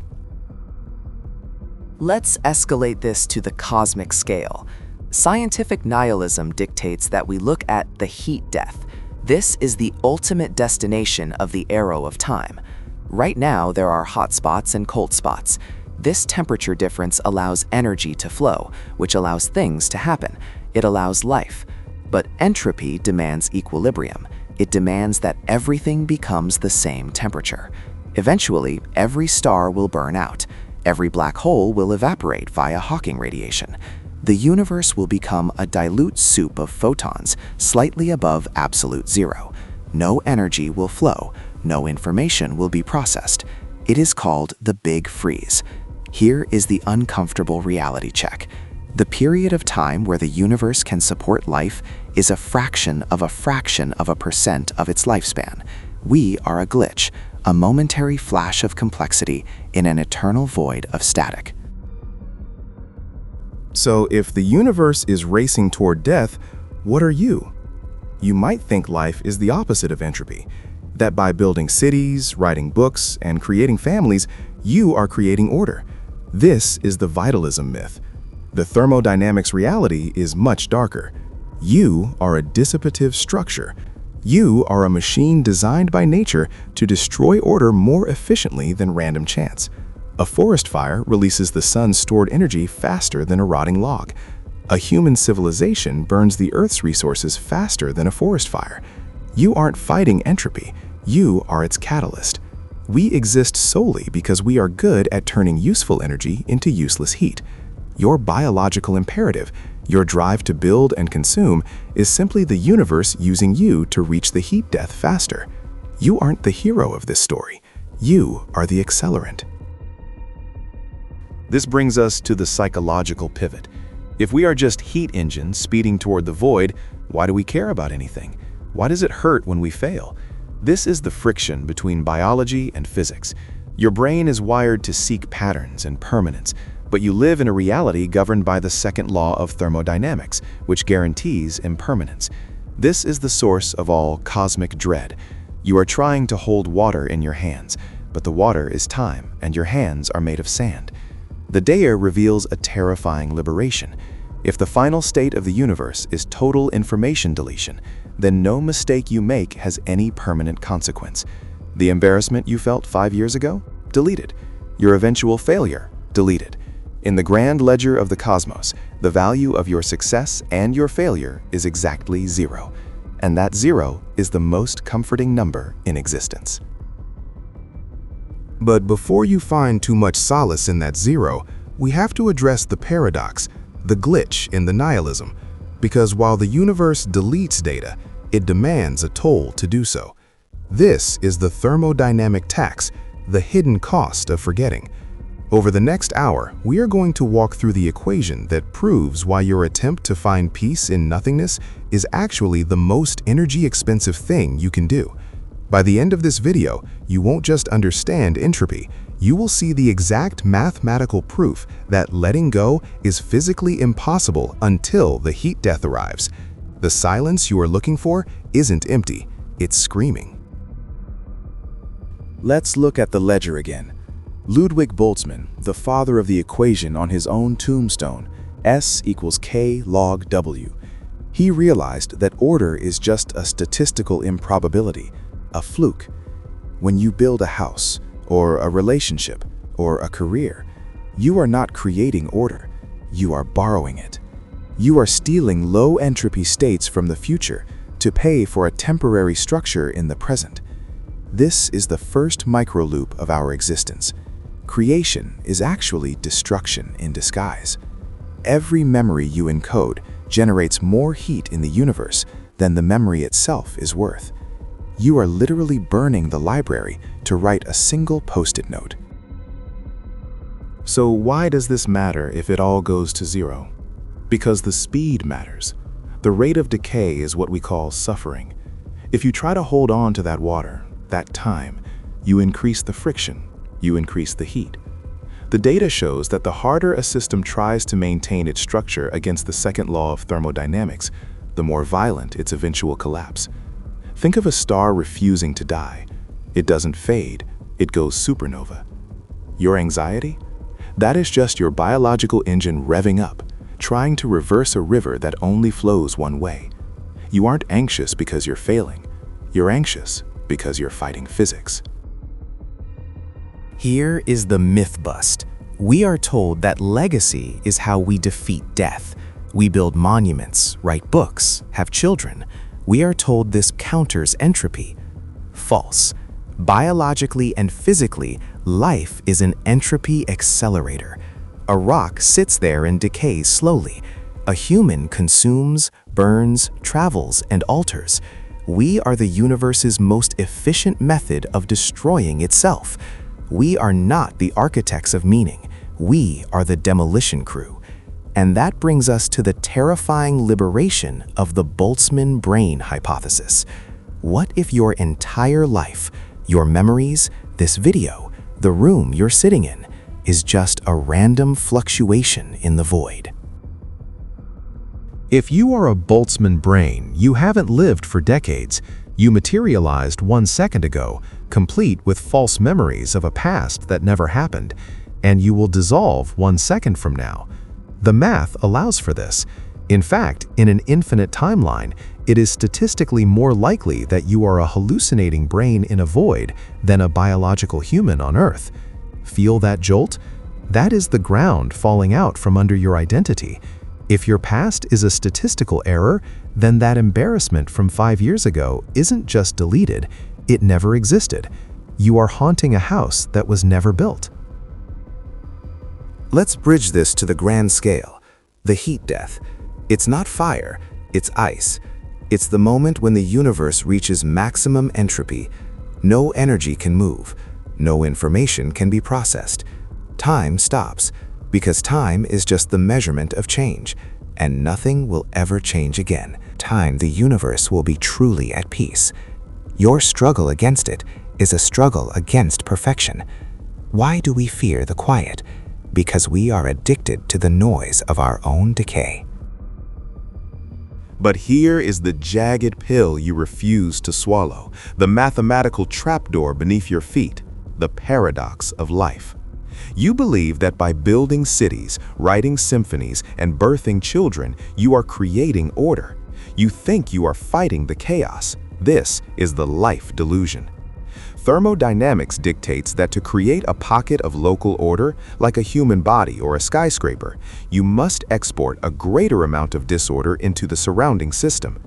Let's escalate this to the cosmic scale. Scientific nihilism dictates that we look at the heat death. This is the ultimate destination of the arrow of time. Right now, there are hot spots and cold spots. This temperature difference allows energy to flow, which allows things to happen. It allows life. But entropy demands equilibrium. It demands that everything becomes the same temperature. Eventually, every star will burn out. Every black hole will evaporate via Hawking radiation. The universe will become a dilute soup of photons, slightly above absolute zero. No energy will flow. No information will be processed. It is called the Big Freeze. Here is the uncomfortable reality check. The period of time where the universe can support life is a fraction of a percent of its lifespan. We are a glitch, a momentary flash of complexity in an eternal void of static. So if the universe is racing toward death, what are you? You might think life is the opposite of entropy, that by building cities, writing books, and creating families, you are creating order. This is the vitalism myth. The thermodynamics reality is much darker. You are a dissipative structure. You are a machine designed by nature to destroy order more efficiently than random chance. A forest fire releases the sun's stored energy faster than a rotting log. A human civilization burns the Earth's resources faster than a forest fire. You aren't fighting entropy. You are its catalyst. We exist solely because we are good at turning useful energy into useless heat. Your biological imperative, your drive to build and consume, is simply the universe using you to reach the heat death faster. You aren't the hero of this story. You are the accelerant. This brings us to the psychological pivot. If we are just heat engines speeding toward the void, why do we care about anything? Why does it hurt when we fail? This is the friction between biology and physics. Your brain is wired to seek patterns and permanence, but you live in a reality governed by the Second Law of Thermodynamics, which guarantees impermanence. This is the source of all cosmic dread. You are trying to hold water in your hands, but the water is time, and your hands are made of sand. The Dayer reveals a terrifying liberation. If the final state of the universe is total information deletion, then no mistake you make has any permanent consequence. The embarrassment you felt 5 years ago? Deleted. Your eventual failure? Deleted. In the grand ledger of the cosmos, the value of your success and your failure is exactly 0. And that 0 is the most comforting number in existence. But before you find too much solace in that 0, we have to address the paradox, the glitch in the nihilism, because while the universe deletes data, it demands a toll to do so. This is the thermodynamic tax, the hidden cost of forgetting. Over the next hour, we are going to walk through the equation that proves why your attempt to find peace in nothingness is actually the most energy-expensive thing you can do. By the end of this video, you won't just understand entropy, you will see the exact mathematical proof that letting go is physically impossible until the heat death arrives. The silence you are looking for isn't empty, it's screaming. Let's look at the ledger again. Ludwig Boltzmann, the father of the equation on his own tombstone, S equals K log W. He realized that order is just a statistical improbability, a fluke. When you build a house, or a relationship, or a career, you are not creating order, you are borrowing it. You are stealing low entropy states from the future to pay for a temporary structure in the present. This is the first microloop of our existence. creation is actually destruction in disguise. Every memory you encode generates more heat in the universe than the memory itself is worth. You are literally burning the library to write a single post-it note. So why does this matter if it all goes to zero? Because the speed matters. The rate of decay is what we call suffering. If you try to hold on to that water, that time, you increase the friction, you increase the heat. The data shows that the harder a system tries to maintain its structure against the second law of thermodynamics, the more violent its eventual collapse. Think of a star refusing to die. It doesn't fade, it goes supernova. Your anxiety? That is just your biological engine revving up, trying to reverse a river that only flows one way. You aren't anxious because you're failing. You're anxious because you're fighting physics. Here is the myth bust. We are told that legacy is how we defeat death. We build monuments, write books, have children. We are told this counters entropy. False. Biologically and physically, life is an entropy accelerator. A rock sits there and decays slowly. A human consumes, burns, travels, and alters. We are the universe's most efficient method of destroying itself. We are not the architects of meaning. We are the demolition crew. And that brings us to the terrifying liberation of the Boltzmann brain hypothesis. What if your entire life, your memories, this video, the room you're sitting in, is just a random fluctuation in the void? If you are a Boltzmann brain, you haven't lived for decades. You materialized 1 second ago, complete with false memories of a past that never happened, and you will dissolve 1 second from now. The math allows for this. In fact, in an infinite timeline, it is statistically more likely that you are a hallucinating brain in a void than a biological human on Earth. Feel that jolt? That is the ground falling out from under your identity. If your past is a statistical error, then that embarrassment from 5 years ago isn't just deleted, it never existed. You are haunting a house that was never built. Let's bridge this to the grand scale. The heat death. It's not fire, it's ice. It's the moment when the universe reaches maximum entropy. No energy can move. No information can be processed. Time stops, because time is just the measurement of change, and nothing will ever change again. Time, the universe will be truly at peace. Your struggle against it is a struggle against perfection. Why do we fear the quiet? Because we are addicted to the noise of our own decay. But here is the jagged pill you refuse to swallow, the mathematical trapdoor beneath your feet, the paradox of life. You believe that by building cities, writing symphonies, and birthing children, you are creating order. You think you are fighting the chaos. This is the life delusion. Thermodynamics dictates that to create a pocket of local order, like a human body or a skyscraper, you must export a greater amount of disorder into the surrounding system.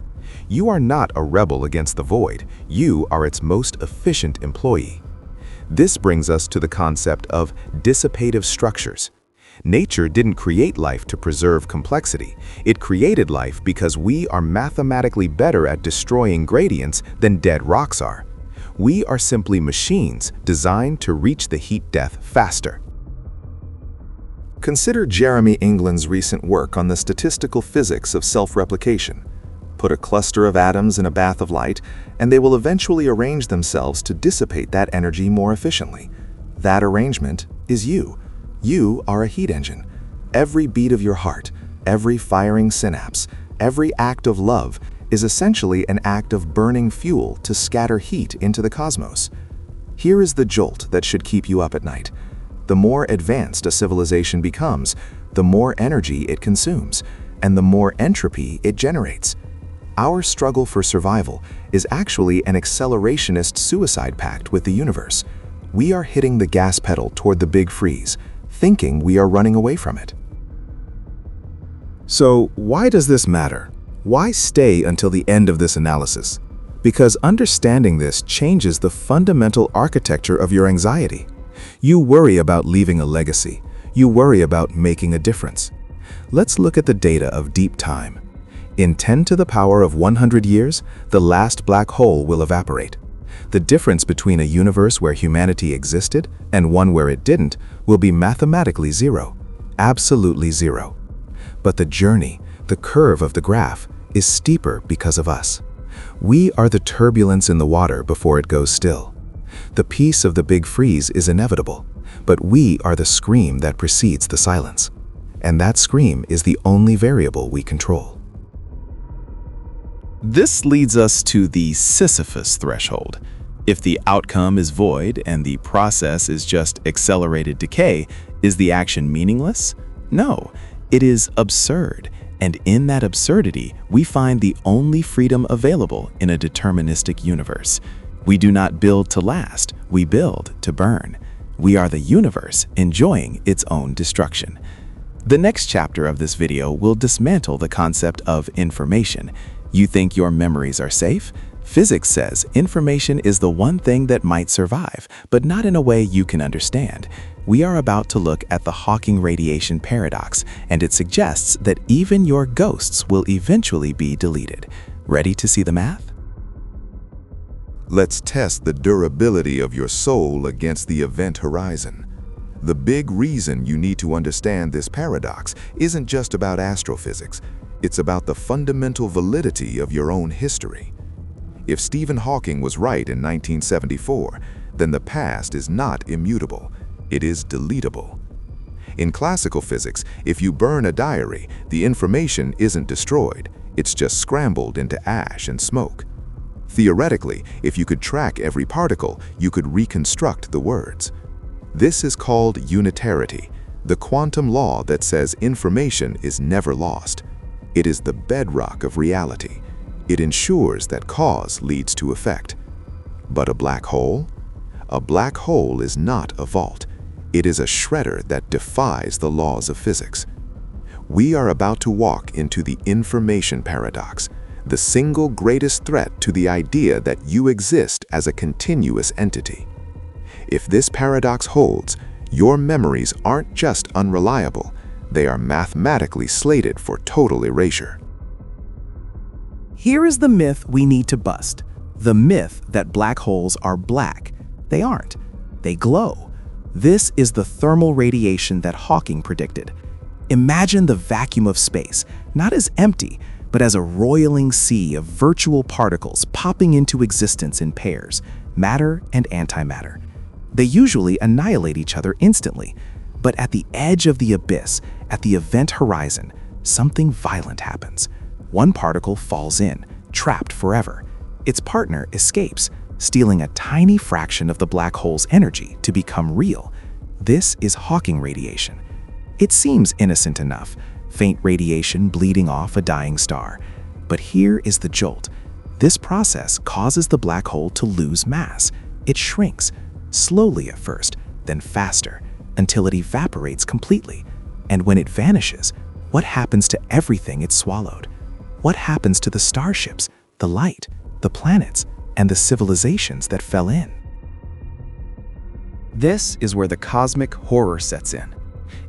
You are not a rebel against the void, you are its most efficient employee. This brings us to the concept of dissipative structures. Nature didn't create life to preserve complexity. It created life because we are mathematically better at destroying gradients than dead rocks are. We are simply machines designed to reach the heat death faster. Consider Jeremy England's recent work on the statistical physics of self-replication. Put a cluster of atoms in a bath of light, and they will eventually arrange themselves to dissipate that energy more efficiently. That arrangement is you. You are a heat engine. Every beat of your heart, every firing synapse, every act of love is essentially an act of burning fuel to scatter heat into the cosmos. Here is the jolt that should keep you up at night. The more advanced a civilization becomes, the more energy it consumes, and the more entropy it generates. Our struggle for survival is actually an accelerationist suicide pact with the universe. We are hitting the gas pedal toward the big freeze, thinking we are running away from it. So, why does this matter? Why stay until the end of this analysis? Because understanding this changes the fundamental architecture of your anxiety. You worry about leaving a legacy. You worry about making a difference. Let's look at the data of deep time. In 10 to the power of 100 years, the last black hole will evaporate. The difference between a universe where humanity existed and one where it didn't will be mathematically zero. Absolutely zero. But the journey, the curve of the graph, is steeper because of us. We are the turbulence in the water before it goes still. The peace of the big freeze is inevitable, but we are the scream that precedes the silence. And that scream is the only variable we control. This leads us to the Sisyphus threshold. If the outcome is void and the process is just accelerated decay, is the action meaningless? No, it is absurd. And in that absurdity, we find the only freedom available in a deterministic universe. We do not build to last, we build to burn. We are the universe enjoying its own destruction. The next chapter of this video will dismantle the concept of information. You think your memories are safe? Physics says information is the one thing that might survive, but not in a way you can understand. We are about to look at the Hawking radiation paradox, and it suggests that even your ghosts will eventually be deleted. Ready to see the math? Let's test the durability of your soul against the event horizon. The big reason you need to understand this paradox isn't just about astrophysics. It's about the fundamental validity of your own history. If Stephen Hawking was right in 1974, then the past is not immutable. It is deletable. In classical physics, if you burn a diary, the information isn't destroyed. It's just scrambled into ash and smoke. Theoretically, if you could track every particle, you could reconstruct the words. This is called unitarity, the quantum law that says information is never lost. It is the bedrock of reality. It ensures that cause leads to effect. But a black hole? A black hole is not a vault. It is a shredder that defies the laws of physics. We are about to walk into the information paradox, the single greatest threat to the idea that you exist as a continuous entity. If this paradox holds, your memories aren't just unreliable, they are mathematically slated for total erasure. Here is the myth we need to bust. The myth that black holes are black. They aren't. They glow. This is the thermal radiation that Hawking predicted. Imagine the vacuum of space, not as empty, but as a roiling sea of virtual particles popping into existence in pairs, matter and antimatter. They usually annihilate each other instantly, but at the edge of the abyss, at the event horizon, something violent happens. One particle falls in, trapped forever. Its partner escapes, stealing a tiny fraction of the black hole's energy to become real. This is Hawking radiation. It seems innocent enough, faint radiation bleeding off a dying star. But here is the jolt. This process causes the black hole to lose mass. It shrinks, slowly at first, then faster, until it evaporates completely. And when it vanishes, what happens to everything it swallowed? What happens to the starships, the light, the planets, and the civilizations that fell in? This is where the cosmic horror sets in.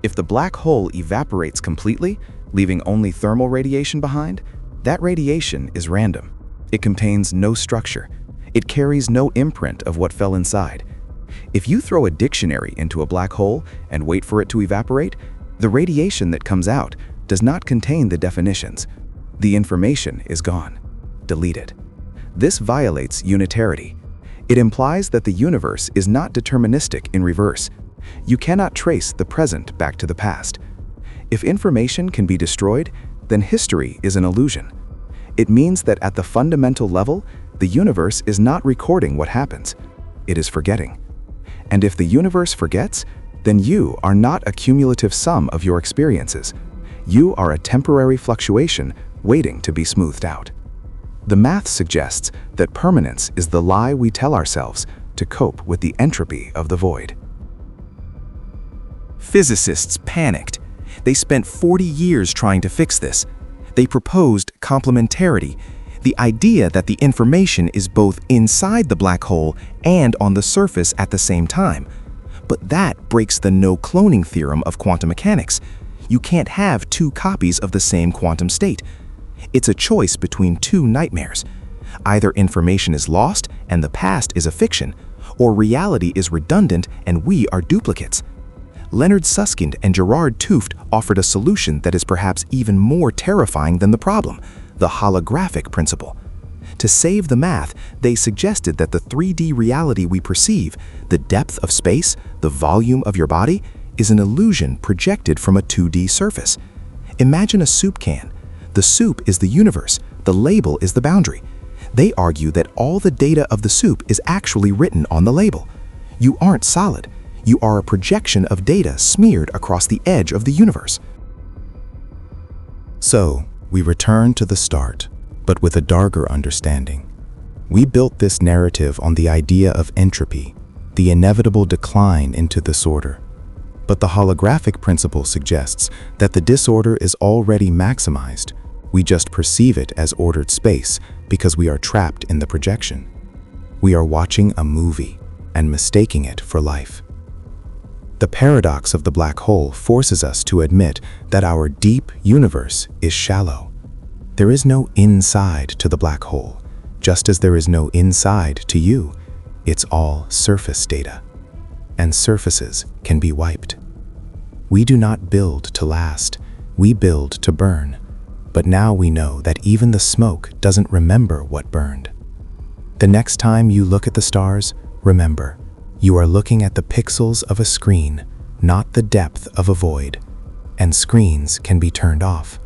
If the black hole evaporates completely, leaving only thermal radiation behind, that radiation is random. It contains no structure. It carries no imprint of what fell inside. If you throw a dictionary into a black hole and wait for it to evaporate, the radiation that comes out does not contain the definitions. The information is gone, deleted. This violates unitarity. It implies that the universe is not deterministic in reverse. You cannot trace the present back to the past. If information can be destroyed, then history is an illusion. It means that at the fundamental level, the universe is not recording what happens. It is forgetting. And if the universe forgets, then you are not a cumulative sum of your experiences. You are a temporary fluctuation waiting to be smoothed out. The math suggests that permanence is the lie we tell ourselves to cope with the entropy of the void. Physicists panicked. They spent 40 years trying to fix this. They proposed complementarity, the idea that the information is both inside the black hole and on the surface at the same time. But that breaks the no-cloning theorem of quantum mechanics. You can't have two copies of the same quantum state. It's a choice between two nightmares. Either information is lost and the past is a fiction, or reality is redundant and we are duplicates. Leonard Susskind and Gerard Tooft offered a solution that is perhaps even more terrifying than the problem, the holographic principle. To save the math, they suggested that the 3D reality we perceive, the depth of space, the volume of your body, is an illusion projected from a 2D surface. Imagine a soup can. The soup is the universe, the label is the boundary. They argue that all the data of the soup is actually written on the label. You aren't solid. You are a projection of data smeared across the edge of the universe. So, we return to the start, but with a darker understanding. We built this narrative on the idea of entropy, the inevitable decline into disorder. But the holographic principle suggests that the disorder is already maximized. We just perceive it as ordered space because we are trapped in the projection. We are watching a movie and mistaking it for life. The paradox of the black hole forces us to admit that our deep universe is shallow. There is no inside to the black hole, just as there is no inside to you. It's all surface data, and surfaces can be wiped. We do not build to last, we build to burn. But now we know that even the smoke doesn't remember what burned. The next time you look at the stars, remember, you are looking at the pixels of a screen, not the depth of a void. And screens can be turned off.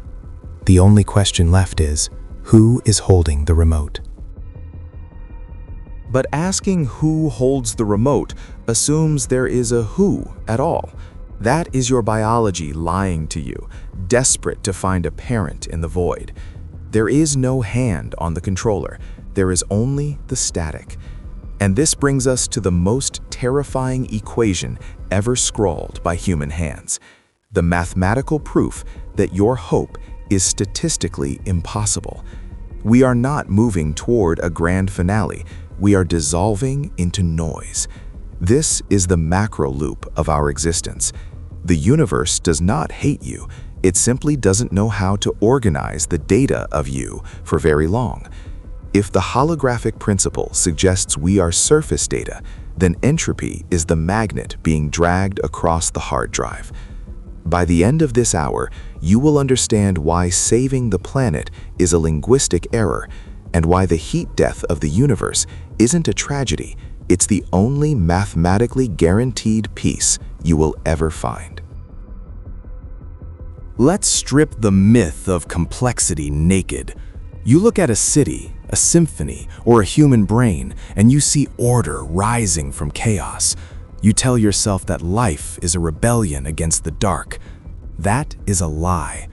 The only question left is, who is holding the remote? But asking who holds the remote assumes there is a who at all. That is your biology lying to you, desperate to find a parent in the void. There is no hand on the controller. There is only the static. And this brings us to the most terrifying equation ever scrawled by human hands, the mathematical proof that your hope is statistically impossible. We are not moving toward a grand finale. We are dissolving into noise. This is the macro loop of our existence. The universe does not hate you. It simply doesn't know how to organize the data of you for very long. If the holographic principle suggests we are surface data, then entropy is the magnet being dragged across the hard drive. By the end of this hour, you will understand why saving the planet is a linguistic error, and why the heat death of the universe isn't a tragedy. It's the only mathematically guaranteed peace you will ever find. Let's strip the myth of complexity naked. You look at a city, a symphony, or a human brain, and you see order rising from chaos. You tell yourself that life is a rebellion against the dark. That is a lie.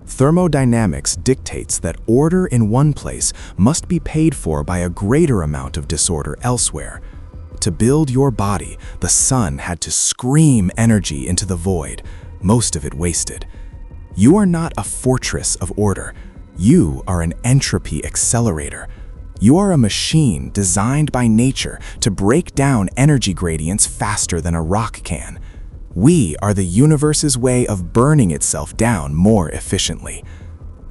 Thermodynamics dictates that order in one place must be paid for by a greater amount of disorder elsewhere. To build your body, the sun had to scream energy into the void, most of it wasted. You are not a fortress of order. You are an entropy accelerator. You are a machine designed by nature to break down energy gradients faster than a rock can. We are the universe's way of burning itself down more efficiently.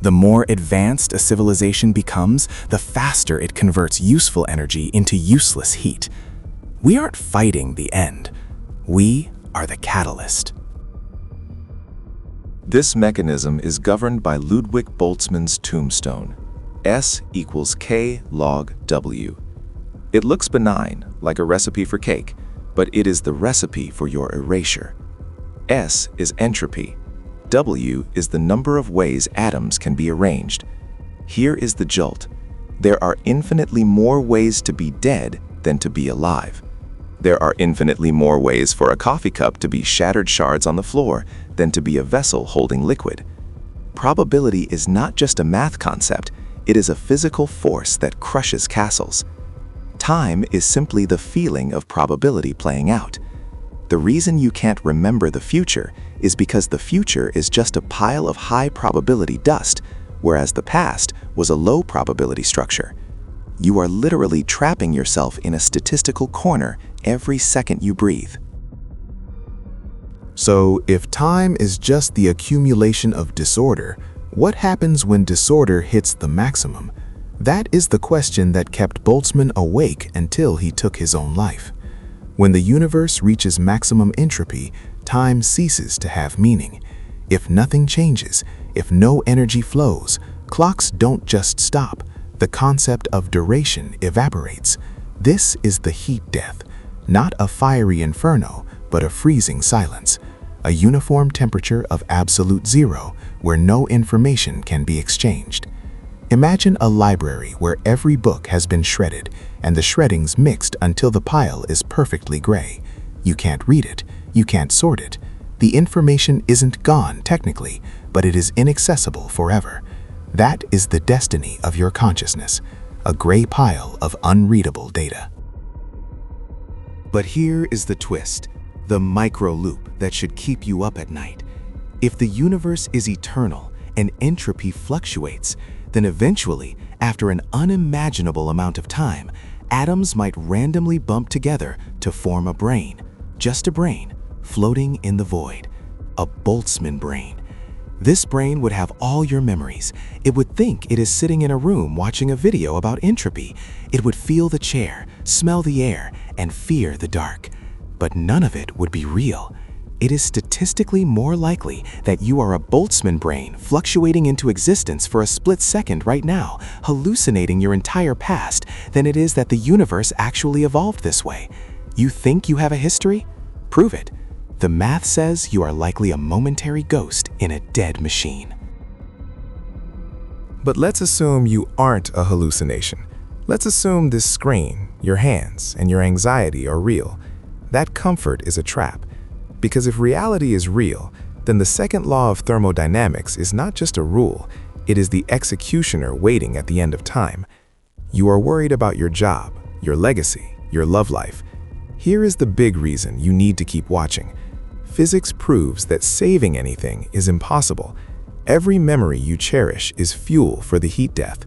The more advanced a civilization becomes, the faster it converts useful energy into useless heat. We aren't fighting the end. We are the catalyst. This mechanism is governed by Ludwig Boltzmann's tombstone, S equals K log W. It looks benign, like a recipe for cake, but it is the recipe for your erasure. S is entropy. W is the number of ways atoms can be arranged. Here is the jolt. There are infinitely more ways to be dead than to be alive. There are infinitely more ways for a coffee cup to be shattered shards on the floor than to be a vessel holding liquid. Probability is not just a math concept, it is a physical force that crushes castles. Time is simply the feeling of probability playing out. The reason you can't remember the future is because the future is just a pile of high probability dust, whereas the past was a low probability structure. You are literally trapping yourself in a statistical corner every second you breathe. So, if time is just the accumulation of disorder, what happens when disorder hits the maximum? That is the question that kept Boltzmann awake until he took his own life. When the universe reaches maximum entropy, time ceases to have meaning. If nothing changes, if no energy flows, clocks don't just stop. The concept of duration evaporates. This is the heat death, not a fiery inferno, but a freezing silence, a uniform temperature of absolute zero where no information can be exchanged. Imagine a library where every book has been shredded and the shreddings mixed until the pile is perfectly gray. You can't read it, you can't sort it. The information isn't gone technically, but it is inaccessible forever. That is the destiny of your consciousness, a gray pile of unreadable data. But here is the twist, the micro loop that should keep you up at night. If the universe is eternal and entropy fluctuates, then eventually, after an unimaginable amount of time, atoms might randomly bump together to form a brain, just a brain, floating in the void, a Boltzmann brain. This brain would have all your memories. It would think it is sitting in a room watching a video about entropy. It would feel the chair, smell the air, and fear the dark. But none of it would be real. It is statistically more likely that you are a Boltzmann brain fluctuating into existence for a split second right now, hallucinating your entire past, than it is that the universe actually evolved this way. You think you have a history? Prove it. The math says you are likely a momentary ghost in a dead machine. But let's assume you aren't a hallucination. Let's assume this screen, your hands, and your anxiety are real. That comfort is a trap. Because if reality is real, then the second law of thermodynamics is not just a rule, it is the executioner waiting at the end of time. You are worried about your job, your legacy, your love life. Here is the big reason you need to keep watching. Physics proves that saving anything is impossible. Every memory you cherish is fuel for the heat death.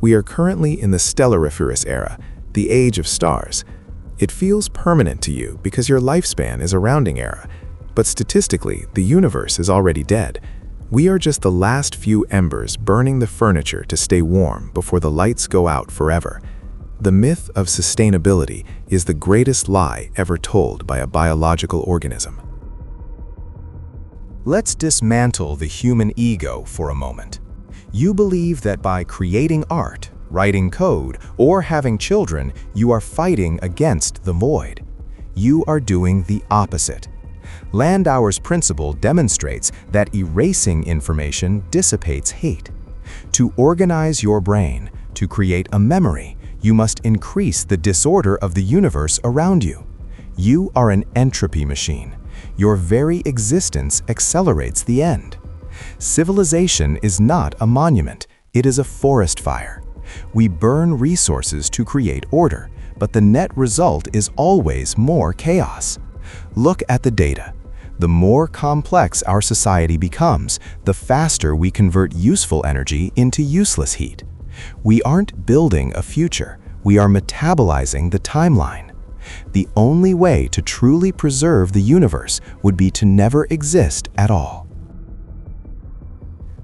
We are currently in the stellariferous era, the age of stars. It feels permanent to you because your lifespan is a rounding error, but statistically, the universe is already dead. We are just the last few embers burning the furniture to stay warm before the lights go out forever. The myth of sustainability is the greatest lie ever told by a biological organism. Let's dismantle the human ego for a moment. You believe that by creating art, writing code, or having children, you are fighting against the void. You are doing the opposite. Landauer's principle demonstrates that erasing information dissipates hate. To organize your brain, to create a memory, you must increase the disorder of the universe around you. You are an entropy machine. Your very existence accelerates the end. Civilization is not a monument, it is a forest fire. We burn resources to create order, but the net result is always more chaos. Look at the data. The more complex our society becomes, the faster we convert useful energy into useless heat. We aren't building a future, we are metabolizing the timeline. The only way to truly preserve the universe would be to never exist at all.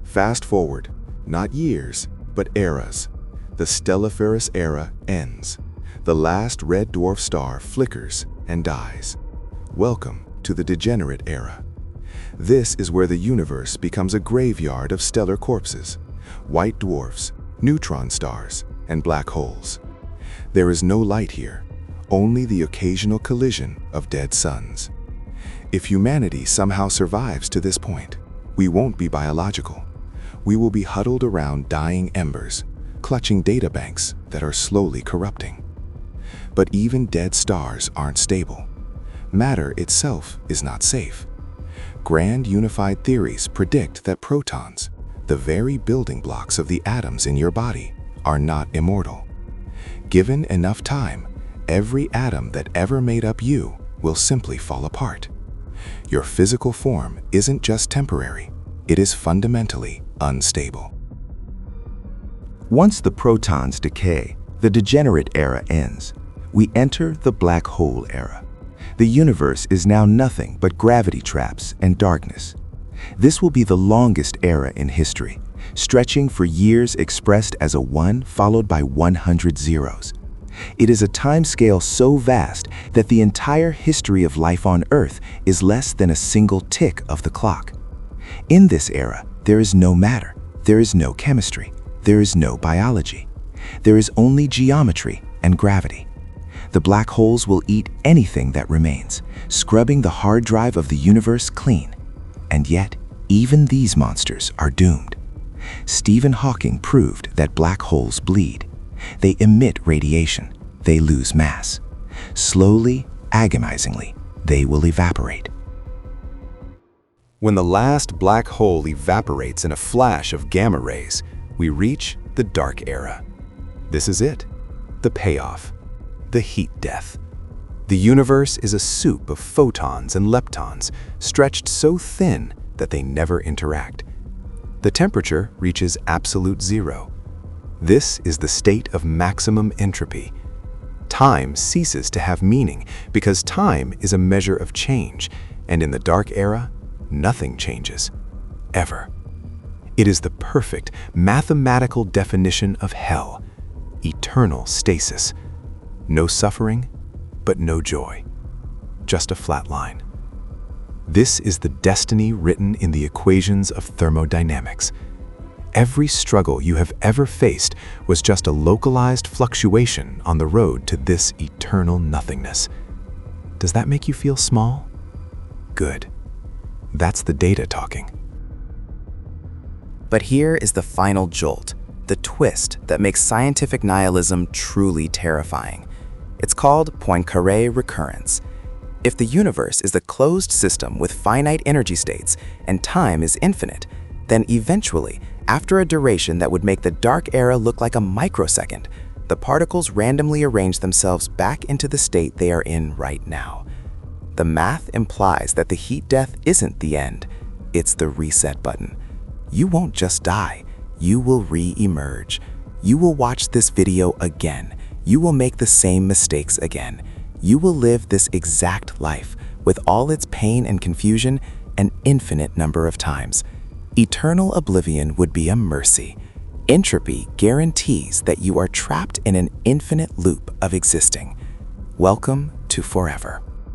Fast forward, not years, but eras. The stellariferous era ends. The last red dwarf star flickers and dies. Welcome to the degenerate era. This is where the universe becomes a graveyard of stellar corpses, white dwarfs, neutron stars, and black holes. There is no light here, only the occasional collision of dead suns. If humanity somehow survives to this point, we won't be biological. We will be huddled around dying embers, clutching databanks that are slowly corrupting. But even dead stars aren't stable. Matter itself is not safe. Grand unified theories predict that protons, the very building blocks of the atoms in your body, are not immortal. Given enough time, every atom that ever made up you will simply fall apart. Your physical form isn't just temporary, it is fundamentally unstable. Once the protons decay, the degenerate era ends. We enter the black hole era. The universe is now nothing but gravity traps and darkness. This will be the longest era in history, stretching for years expressed as a 1 followed by 100 zeros. It is a timescale so vast that the entire history of life on Earth is less than a single tick of the clock. In this era, there is no matter, there is no chemistry, there is no biology. There is only geometry and gravity. The black holes will eat anything that remains, scrubbing the hard drive of the universe clean. And yet, even these monsters are doomed. Stephen Hawking proved that black holes bleed. They emit radiation. They lose mass. Slowly, agonizingly, they will evaporate. When the last black hole evaporates in a flash of gamma rays, we reach the dark era. This is it, the payoff, the heat death. The universe is a soup of photons and leptons, stretched so thin that they never interact. The temperature reaches absolute zero. This is the state of maximum entropy. Time ceases to have meaning because time is a measure of change, and in the dark era, nothing changes, ever. It is the perfect mathematical definition of hell, eternal stasis. No suffering, but no joy, just a flat line. This is the destiny written in the equations of thermodynamics. Every struggle you have ever faced was just a localized fluctuation on the road to this eternal nothingness. Does that make you feel small? Good. That's the data talking. But here is the final jolt, the twist that makes scientific nihilism truly terrifying. It's called Poincaré recurrence. If the universe is a closed system with finite energy states and time is infinite, then eventually, after a duration that would make the dark era look like a microsecond, the particles randomly arrange themselves back into the state they are in right now. The math implies that the heat death isn't the end, it's the reset button. You won't just die, you will re-emerge. You will watch this video again. You will make the same mistakes again. You will live this exact life with all its pain and confusion an infinite number of times. Eternal oblivion would be a mercy. Entropy guarantees that you are trapped in an infinite loop of existing. Welcome to forever.